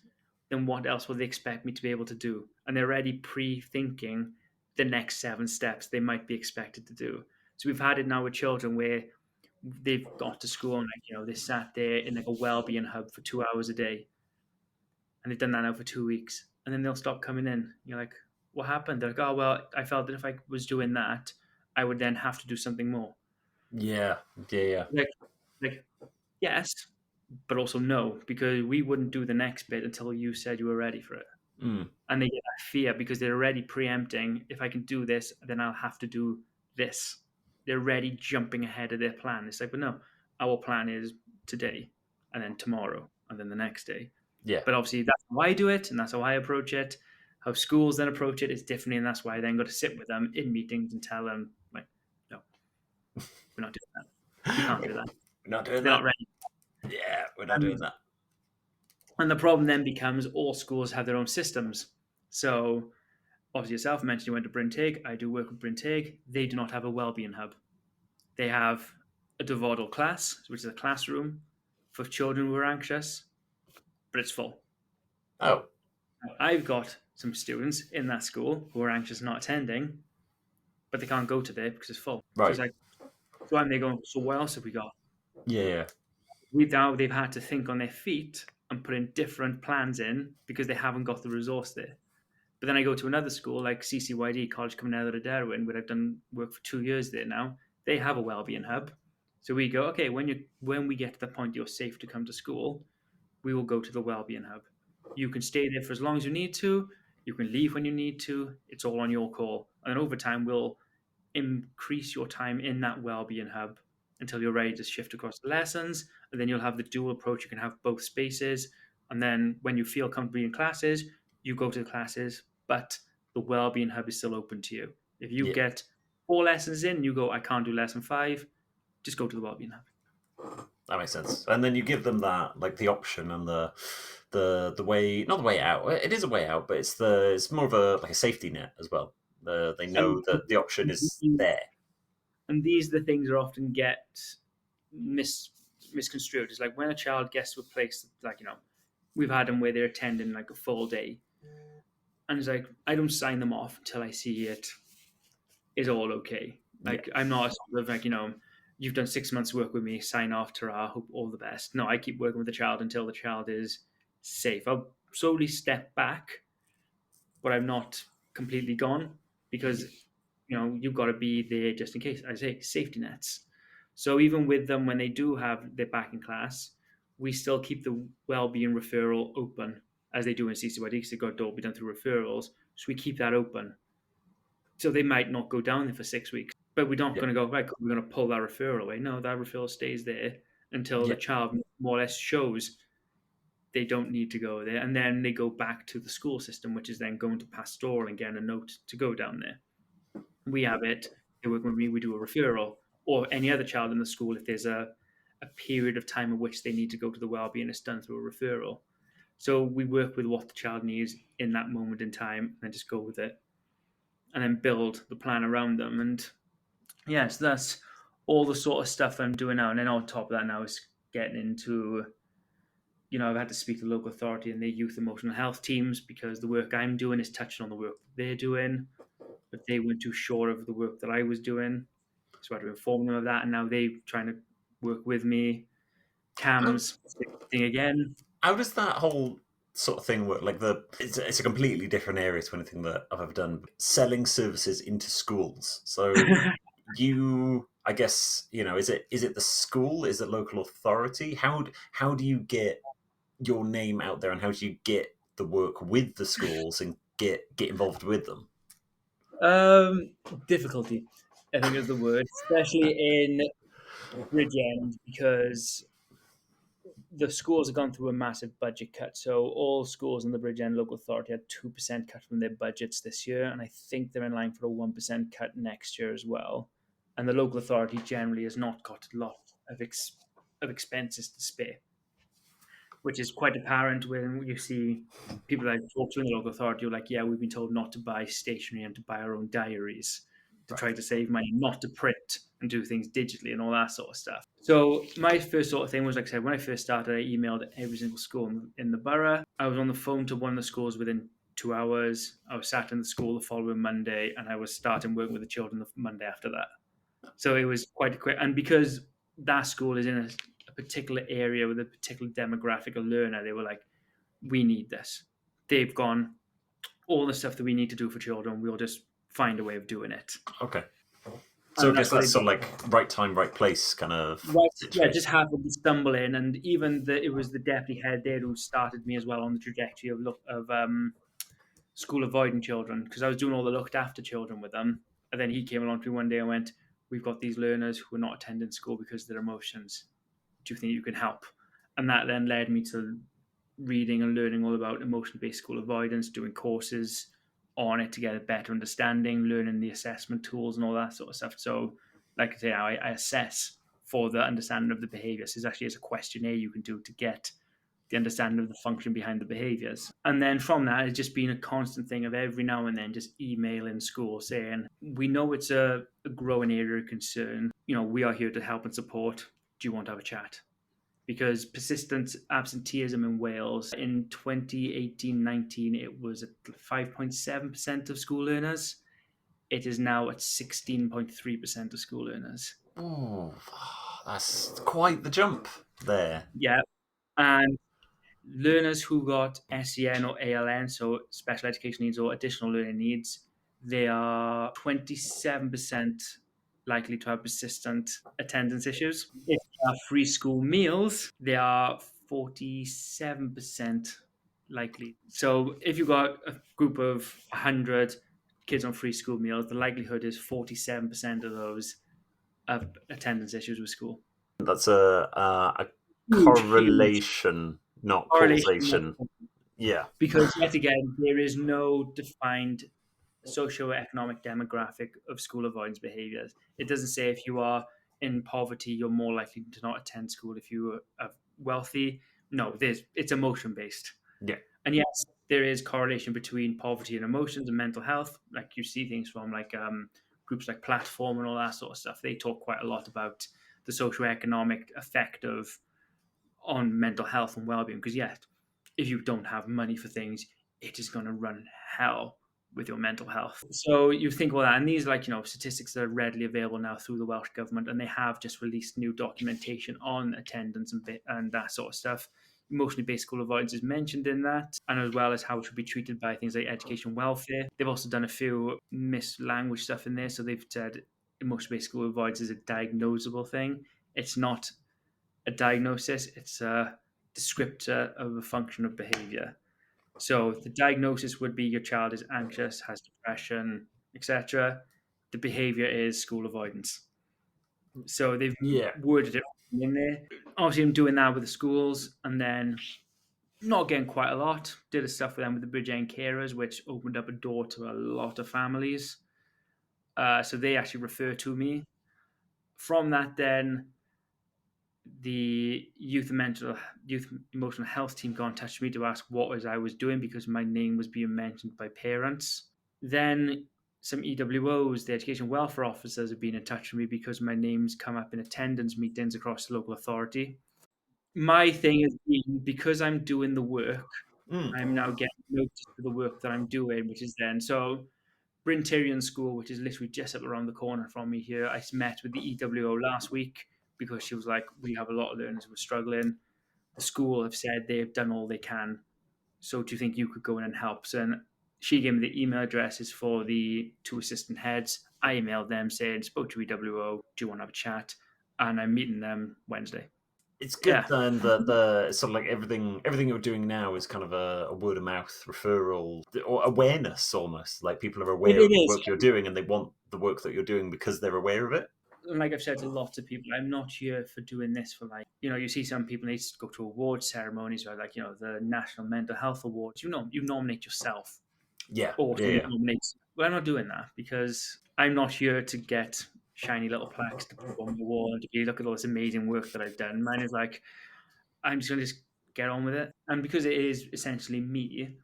then what else will they expect me to be able to do? And they're already pre-thinking the next 7 steps they might be expected to do. So we've had it now with children where they've got to school and they sat there in a well-being hub for 2 hours a day, and they've done that now for 2 weeks, and then they'll stop coming in. You're like, what happened? They're like, oh well, I felt that if I was doing that, I would then have to do something more. Yeah. Yeah. Like, like yes, but also no, because we wouldn't do the next bit until you said you were ready for it. Yeah. Mm. And they get that fear because they're already preempting, if I can do this, then I'll have to do this. They're already jumping ahead of their plan. It's like, but no, our plan is today and then tomorrow and then the next day. Yeah. But obviously that's how I do it and that's how I approach it. How schools then approach it is differently, and that's why I then got to sit with them in meetings and tell them, like, no, we're not doing that. We can't do that. We're not doing They're not that. ready. Yeah, we're not And doing that. And the problem then becomes all schools have their own systems. So obviously yourself mentioned you went to Bryntig. I do work with Bryntig. They do not have a wellbeing hub. They have a dyfodol class, which is a classroom for children who are anxious, but it's full. Oh, I've got some students in that school who are anxious not attending, but they can't go to there because it's full. So it's right. like, so I'm there going, so what else have we got? Yeah. Without they've had to think on their feet and put in different plans in because they haven't got the resource there. But then I go to another school like CCYD, College Cymru of Derwyn, where I've done work for 2 years there now. They have a wellbeing hub. So we go, okay, when we get to the point you're safe to come to school, we will go to the wellbeing hub. You can stay there for as long as you need to. You can leave when you need to. It's all on your call. And then over time, we'll increase your time in that well-being hub until you're ready to shift across the lessons, and then you'll have the dual approach. You can have both spaces, and then when you feel comfortable in classes, you go to the classes, but the well-being hub is still open to you. If you Yeah. get 4 lessons in, you go, I can't do lesson 5, just go to the well-being hub. That makes sense. And then you give them that, like the option and the way, not the way out. It is a way out, but it's more of a like a safety net as well. They And know that the option is there. these are the things that often get mis misconstrued. It's like when a child gets to a place, like, we've had them where they're attending like a full day, and it's like I don't sign them off until I see it is all okay. Yeah, Like I'm not sort of like, you've done 6 months work with me, sign off, ta hope all the best. No, I keep working with the child until the child is safe. I'll slowly step back, but I'm not completely gone because you've got to be there just in case. I say safety nets. So even with them, when they do have their back in class, we still keep the well-being referral open as they do in CCYD because they've got to all be done through referrals. So we keep that open. So they might not go down there for 6 weeks, but we're not yeah, going to go, right, we're going to pull that referral away. No, that referral stays there until the yeah. child more or less shows they don't need to go there. And then they go back to the school system, which is then going to pastoral and getting a note to go down there. We have it, they work with me, we do a referral, or any other child in the school, if there's a period of time in which they need to go to the wellbeing, it's done through a referral. So we work with what the child needs in that moment in time and then just go with it and then build the plan around them. And yes, that's all the sort of stuff I'm doing now. And then on top of that now is getting into, I've had to speak to the local authority and their youth emotional health teams because the work I'm doing is touching on the work they're doing, but they weren't too sure of the work that I was doing. So I had to inform them of that. And now they're trying to work with me. How, CAMS, same thing again. how does that whole sort of thing work? Like it's a completely different area to anything that I've ever done. Selling services into schools. So I guess, is it the school? Is it local authority? How do you get your name out there, and how do you get the work with the schools and get involved with them? um, Difficulty, I think is the word, especially in Bridgend because the schools have gone through a massive budget cut. So all schools in the Bridgend local authority had 2% cut from their budgets this year, and I think they're in line for a 1% cut next year as well. And the local authority generally has not got a lot of expenses to spare, which is quite apparent when you see people that talk to in the local authority who are like, yeah, we've been told not to buy stationery and to buy our own diaries to Right. try to save money, not to print and do things digitally and all that sort of stuff. So my first sort of thing was, like I said, when I first started, I emailed every single school in the borough. I was on the phone to one of the schools within 2 hours. I was sat in the school the following Monday, and I was starting working with the children the Monday after that. So it was quite quick. And because that school is in a particular area with a particular demographic of learner, they were like, we need this. They've gone, all the stuff that we need to do for children, we'll just find a way of doing it. Okay. So I And guess that's what that's they've sort done. of like right time, right place kind of Right, yeah, situation. just happened to stumble in, and even it was the deputy head there who started me as well on the trajectory of school avoiding children because I was doing all the looked after children with them, and then he came along to me one day and went, "We've got these learners who are not attending school because of their emotions. Do you think you can help?" And that then led me to reading and learning all about emotion-based school avoidance, doing courses on it to get a better understanding, learning the assessment tools and all that sort of stuff. So, like I say, I assess for the understanding of the behaviours. There's actually a questionnaire you can do to get the understanding of the function behind the behaviors. And then from that, it's just been a constant thing of every now and then just emailing school saying, we know it's a growing area of concern. We are here to help and support. Do you want to have a chat? Because persistent absenteeism in Wales in 2018-19, it was at 5.7% of school learners. It is now at 16.3% of school learners. Oh, that's quite the jump there. Yeah. And learners who got SEN or ALN, so special education needs or additional learning needs, they are 27% likely to have persistent attendance issues. If they are free school meals, they are 47% likely. So if you've got a group of 100 kids on free school meals, the likelihood is 47% of those have attendance issues with school. That's a Huge correlation, not correlation. causation. Yeah. Because yet again, there is no defined socioeconomic demographic of school avoidance behaviours. It doesn't say if you are in poverty, you're more likely to not attend school. If you are wealthy, no, it's emotion based. Yeah. And yes, there is correlation between poverty and emotions and mental health. Like you see things from groups like Platform and all that sort of stuff. They talk quite a lot about the socioeconomic effect on mental health and well-being. Because yes, if you don't have money for things, it is going to run hell with your mental health. So you think about that, and these statistics that are readily available now through the Welsh government, and they have just released new documentation on attendance and that sort of stuff. Emotionally based school avoidance is mentioned in that, and as well as how it should be treated by things like education welfare. They've also done a few mislanguage stuff in there, so they've said emotionally based school avoidance is a diagnosable thing. It's not a diagnosis, it's a descriptor of a function of behavior. So the diagnosis would be your child is anxious, has depression, etc. The behavior is school avoidance. So they've Yeah. worded it in there. Obviously, I'm doing that with the schools, and then not getting quite a lot. Did a stuff with them with the Bridge End carers, which opened up a door to a lot of families. So they actually refer to me. From that, then the youth emotional health team got in touch with me to ask what I was doing because my name was being mentioned by parents. Then some EWOs, the education welfare officers, have been in touch with me because my name's come up in attendance meetings across the local authority. My thing is because I'm doing the work, I'm now getting noticed for the work that I'm doing, which is then so Bryn Tyrion School, which is literally just up around the corner from me here. I met with the EWO last week because she was like, we have a lot of learners who are struggling. The school have said they've done all they can. So do you think you could go in and help? So then she gave me the email addresses for the two assistant heads. I emailed them saying, spoke to EWO, do you want to have a chat? And I'm meeting them Wednesday. It's good Yeah. then that the sort of like everything you're doing now is kind of a word of mouth referral or awareness almost. Like people are It, aware of it the is. work you're doing and they want the work that you're doing because they're aware of it. And like I've said to lots of people, I'm not here for doing this for you see some people need to go to award ceremonies or the National Mental Health Awards. You nominate yourself Yeah. or Yeah. somebody Yeah. nominates. Well, I'm not doing that because I'm not here to get shiny little plaques to put on the wall and to be look at all this amazing work that I've done. Mine is like I'm just gonna get on with it. And because it is essentially me,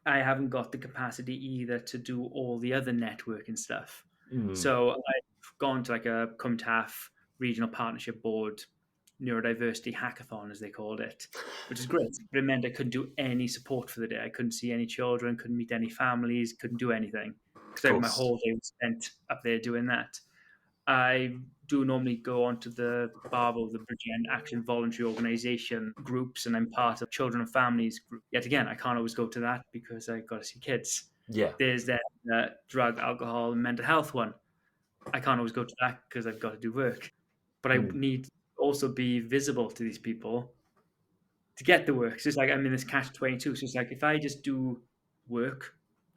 I haven't got the capacity either to do all the other networking stuff. Mm. So I've gone to like a CUMTAF regional partnership board neurodiversity hackathon, as they called it, which is great. But it meant I couldn't do any support for the day. I couldn't see any children, couldn't meet any families, couldn't do anything Of because my course. whole day was spent up there doing that. I do normally go onto the BARVO, the Bridge End Action Voluntary Organisation groups, and I'm part of Children and Families group. Yet again, I can't always go to that because I've got to see kids. Yeah. There's the drug, alcohol, and mental health one. I can't always go to that because I've got to do work. But I Mm. need to also be visible to these people to get the work. So it's like I'm in this catch-22. So it's like if I just do work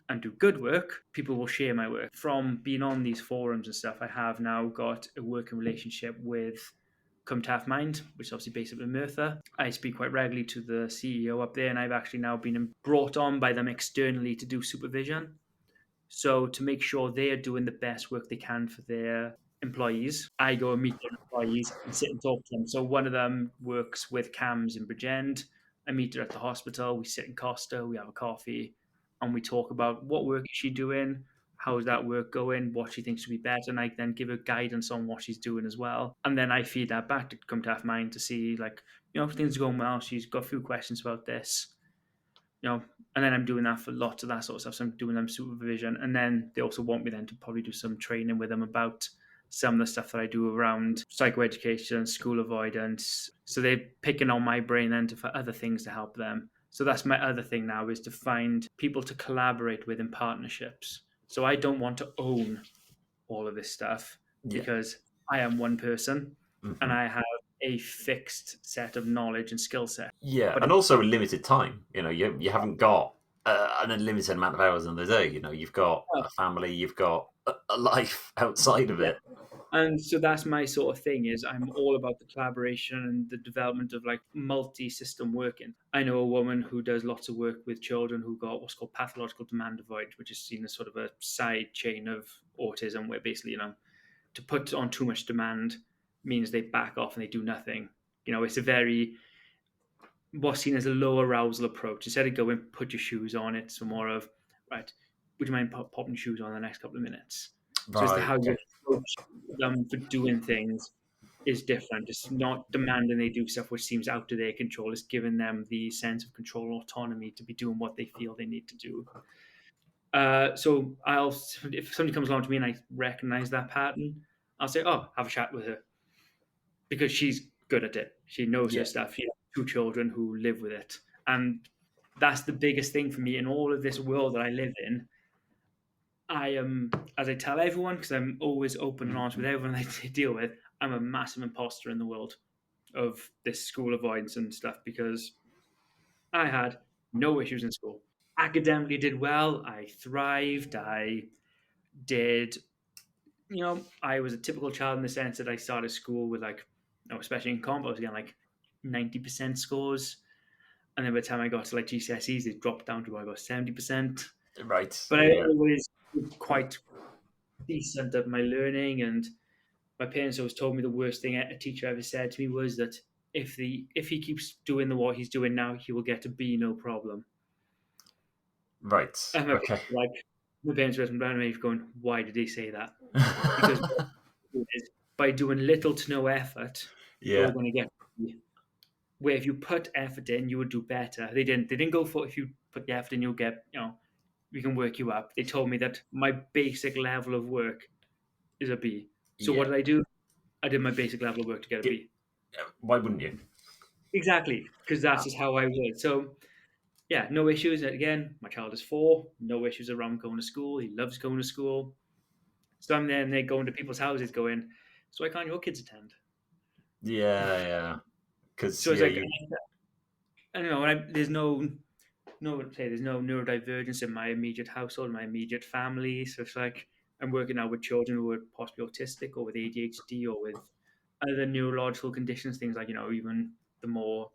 and do good work, people will share my work. From being on these forums and stuff, I have now got a working relationship with CUMTAF Mind, which is obviously based up in Merthyr. I speak quite regularly to the CEO up there, and I've actually now been brought on by them externally to do supervision. So to make sure they are doing the best work they can for their employees, I go and meet their employees and sit and talk to them. So one of them works with CAMS in Bridgend. I meet her at the hospital. We sit in Costa, we have a coffee, and we talk about what work is she doing, how's that work going, what she thinks should be better, and I then give her guidance on what she's doing as well. And then I feed that back to come to have mine to see, like, things are going well. She's got a few questions about this, and then I'm doing that for lots of that sort of stuff. So I'm doing them supervision, and then they also want me then to probably do some training with them about some of the stuff that I do around psychoeducation, school avoidance. So they're picking on my brain then for other things to help them. So that's my other thing now, is to find people to collaborate with in partnerships. So I don't want to own all of this stuff, Yeah. because I am one person and Mm-hmm. I have a fixed set of knowledge and skill set. Yeah, But and also a limited time. You haven't got an unlimited amount of hours in the day. You've got a family, you've got a life outside of yeah, it. and so that's my sort of thing, is I'm all about the collaboration and the development of like multi-system working. I know a woman who does lots of work with children who got what's called pathological demand avoidance, which is seen as sort of a side chain of autism, where basically, to put on too much demand means they back off and they do nothing. It's a very, what's seen as a low arousal approach. Instead of going, put your shoes on, it's more of, right, would you mind popping your shoes on in the next couple of minutes? So it's the Right. how you Okay. approach them for doing things is different. It's not demanding they do stuff which seems out of their control. It's giving them the sense of control and autonomy to be doing what they feel they need to do. So if somebody comes along to me and I recognize that pattern, I'll say, "Oh, have a chat with her," because she's good at it. She knows her Yeah. stuff. She has two children who live with it, and that's the biggest thing for me in all of this world that I live in. I am, as I tell everyone, because I'm always open and honest with everyone I deal with, I'm a massive imposter in the world of this school avoidance and stuff, because I had no issues in school. Academically did well. I thrived. I did, I was a typical child in the sense that I started school with like, especially in comp, I was getting like 90% scores. And then by the time I got to like GCSEs, it dropped down to about 70%. Right. But I Yeah. always was quite decent at my learning, and my parents always told me the worst thing a teacher ever said to me was that if he keeps doing what he's doing now, he will get a B, no problem. Right. And Okay. my parents were looking at me going, "Why did he say that?" Because what he is, by doing little to no effort, you're Yeah. going to get a B. Where if you put effort in, you would do better. They didn't. They didn't go for, if you put the effort in, you'll get. We can work you up. They told me that my basic level of work is a B. So what Yeah. did I do? I did my basic level of work to get a Get- B. Why wouldn't you? Exactly, because that's Uh, just how I would. So yeah, no issues. Again, my child is 4. No issues around going to school. He loves going to school. So I'm there and they're going to people's houses going, "So why can't your kids attend?" yeah. Yeah. Because So it's yeah, like, you. I don't know. There's no neurodivergence in my immediate household, my immediate family. So it's like I'm working now with children who are possibly autistic or with ADHD or with other neurological conditions. Things like, even the more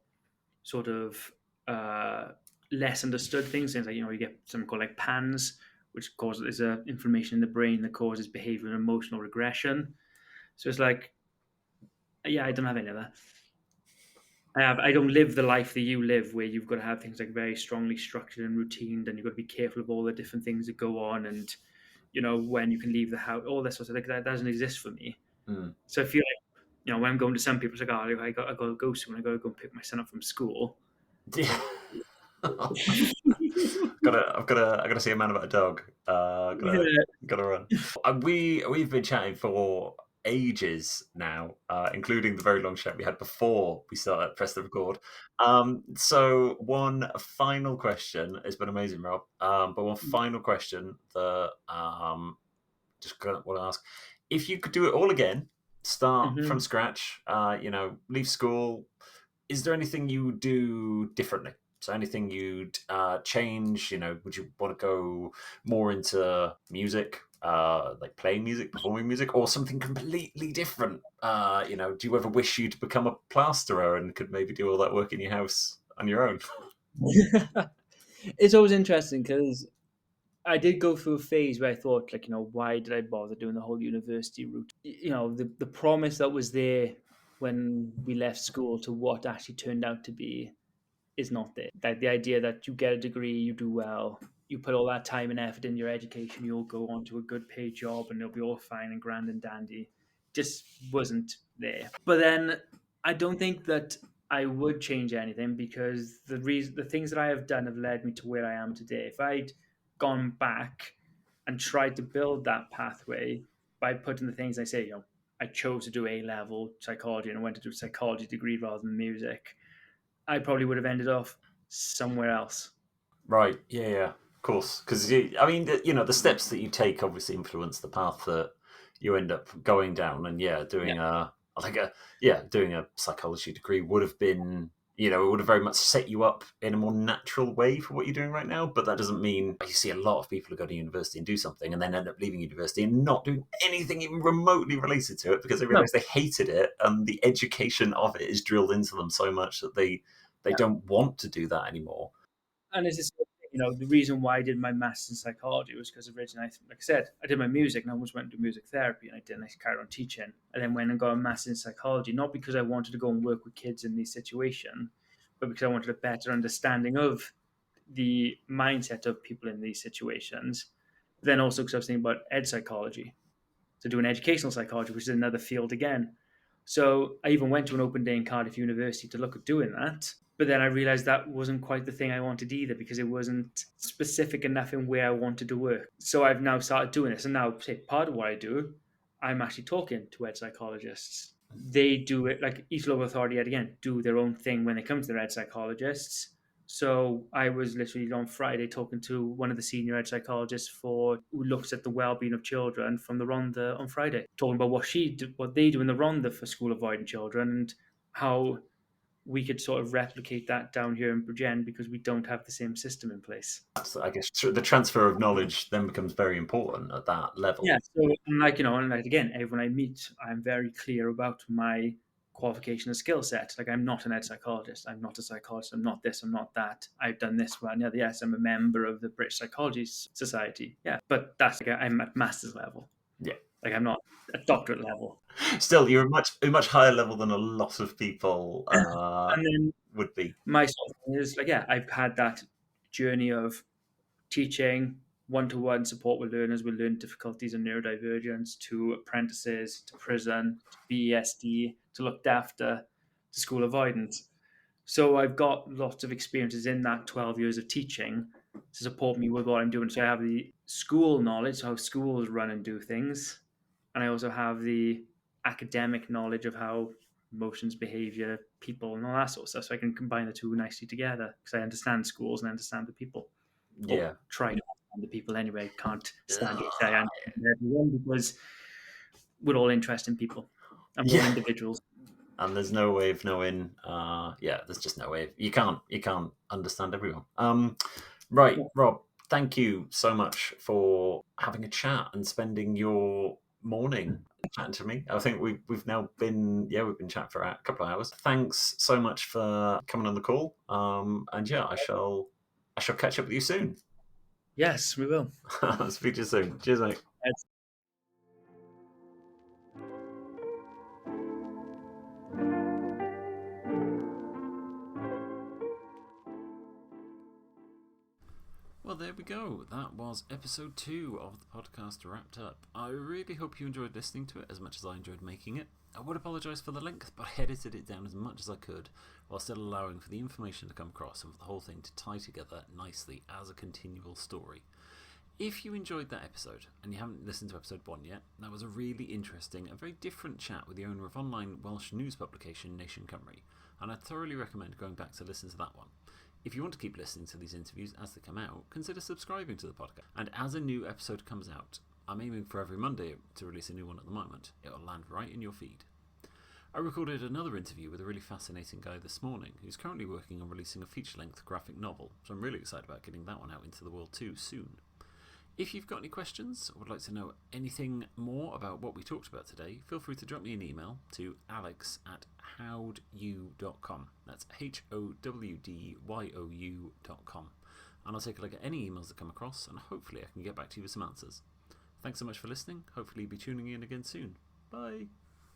sort of uh, less understood things like, you get something called like PANS, which causes inflammation in the brain that causes behavioral and emotional regression. So it's like, yeah, I don't have any of that. I don't live the life that you live, where you've got to have things like very strongly structured and routined, and you've got to be careful of all the different things that go on, and when you can leave the house, all this sort of like that doesn't exist for me. Mm. So I feel like, when I'm going to some people, it's like, "Oh, I got to go soon. I got to go and pick my son up from school." Yeah. I gotta see a man about a dog. Yeah. Gotta run. We've been chatting for ages now, including the very long chat we had before we started press the record. So one final question. It's been amazing, Rob. But one final question that just want to ask: if you could do it all again, start from Mhm. scratch, leave school, is there anything you would do differently? So anything you'd change? Would you want to go more into music, like playing music, performing music, or something completely different? Do you ever wish you'd become a plasterer and could maybe do all that work in your house on your own? It's always interesting because I did go through a phase where I thought, like, why did I bother doing the whole university route? The promise that was there when we left school to what actually turned out to be is not there. That the idea that you get a degree, you do well, you put all that time and effort in your education, you'll go on to a good paid job and it'll be all fine and grand and dandy, just wasn't there. But then I don't think that I would change anything, because the things that I have done have led me to where I am today. If I'd gone back and tried to build that pathway by putting the things I say, I chose to do A level psychology and I went to do a psychology degree rather than music, I probably would have ended off somewhere else. Right. Yeah. Yeah. Of course. Because I mean, the steps that you take obviously influence the path that you end up going down. And yeah, Yeah. doing a psychology degree would have been, it would have very much set you up in a more natural way for what you're doing right now. But that doesn't mean you see a lot of people who go to university and do something and then end up leaving university and not doing anything even remotely related to it because they No. realize they hated it and the education of it is drilled into them so much that they don't want to do that anymore. And it's just, the reason why I did my master's in psychology was because originally, like I said, I did my music and I almost went to music therapy and I didn't. I carried on teaching. And then went and got a master's in psychology, not because I wanted to go and work with kids in these situations, but because I wanted a better understanding of the mindset of people in these situations. But then also because I was thinking about ed psychology, to do an educational psychology, which is another field again. So I even went to an open day in Cardiff University to look at doing that. But then I realized that wasn't quite the thing I wanted either, because it wasn't specific enough in where I wanted to work. So I've now started doing this. And now, say, part of what I do, I'm actually talking to ed psychologists. They do it like each local authority, again, do their own thing when it comes to their ed psychologists. So I was literally on Friday talking to one of the senior ed psychologists who looks at the well-being of children from the Rhondda on Friday, talking about what they do in the Rhondda for school avoiding children and how we could sort of replicate that down here in Bridgend because we don't have the same system in place. So I guess the transfer of knowledge then becomes very important at that level. Yeah. So, and like again, everyone I meet, I'm very clear about my qualification and skill set. Like, I'm not an ed psychologist. I'm not a psychologist. I'm not this. I'm not that. I've done this one. Yeah. Yes, I'm a member of the British Psychology Society. Yeah, but that's like I'm at master's level. Yeah. Like, I'm not at doctorate level. Still, you're a much higher level than a lot of people And then would be. my sort of thing is like, yeah, I've had that journey of teaching one-to-one support with learners with learning difficulties and neurodivergence, to apprentices, to prison, to BESD, to looked after, to school avoidance. So I've got lots of experiences in that 12 years of teaching to support me with what I'm doing. So I have the school knowledge, how schools run and do things. And I also have the academic knowledge of how emotions, behavior, people, and all that sort of stuff. So I can combine the two nicely together because I understand schools and I understand the people. Or Yeah. try to understand the people anyway. Can't stand it say I understand everyone, because we're all interesting people and we're all Yeah. individuals. And there's no way of knowing. There's just no way. You can't understand everyone. Right, Rob. Thank you so much for having a chat and spending your morning chatting to me. I think we've now been chatting for a couple of hours. Thanks so much for coming on the call. And yeah, I shall catch up with you soon. Yes, we will. I'll speak to you soon. Cheers, mate. Well, there we go. That was episode 2 of the podcast wrapped up. I really hope you enjoyed listening to it as much as I enjoyed making it. I would apologise for the length, but I edited it down as much as I could while still allowing for the information to come across and for the whole thing to tie together nicely as a continual story. If you enjoyed that episode and you haven't listened to episode 1 yet, that was a really interesting and very different chat with the owner of online Welsh news publication Nation Cymru, and I'd thoroughly recommend going back to listen to that one. If you want to keep listening to these interviews as they come out, consider subscribing to the podcast. And as a new episode comes out, I'm aiming for every Monday to release a new one at the moment. It will land right in your feed. I recorded another interview with a really fascinating guy this morning who's currently working on releasing a feature-length graphic novel, so I'm really excited about getting that one out into the world too soon. If you've got any questions or would like to know anything more about what we talked about today, feel free to drop me an email to alex@howdyou.com. That's HOWDYOU.com. And I'll take a look at any emails that come across, and hopefully I can get back to you with some answers. Thanks so much for listening. Hopefully you'll be tuning in again soon. Bye.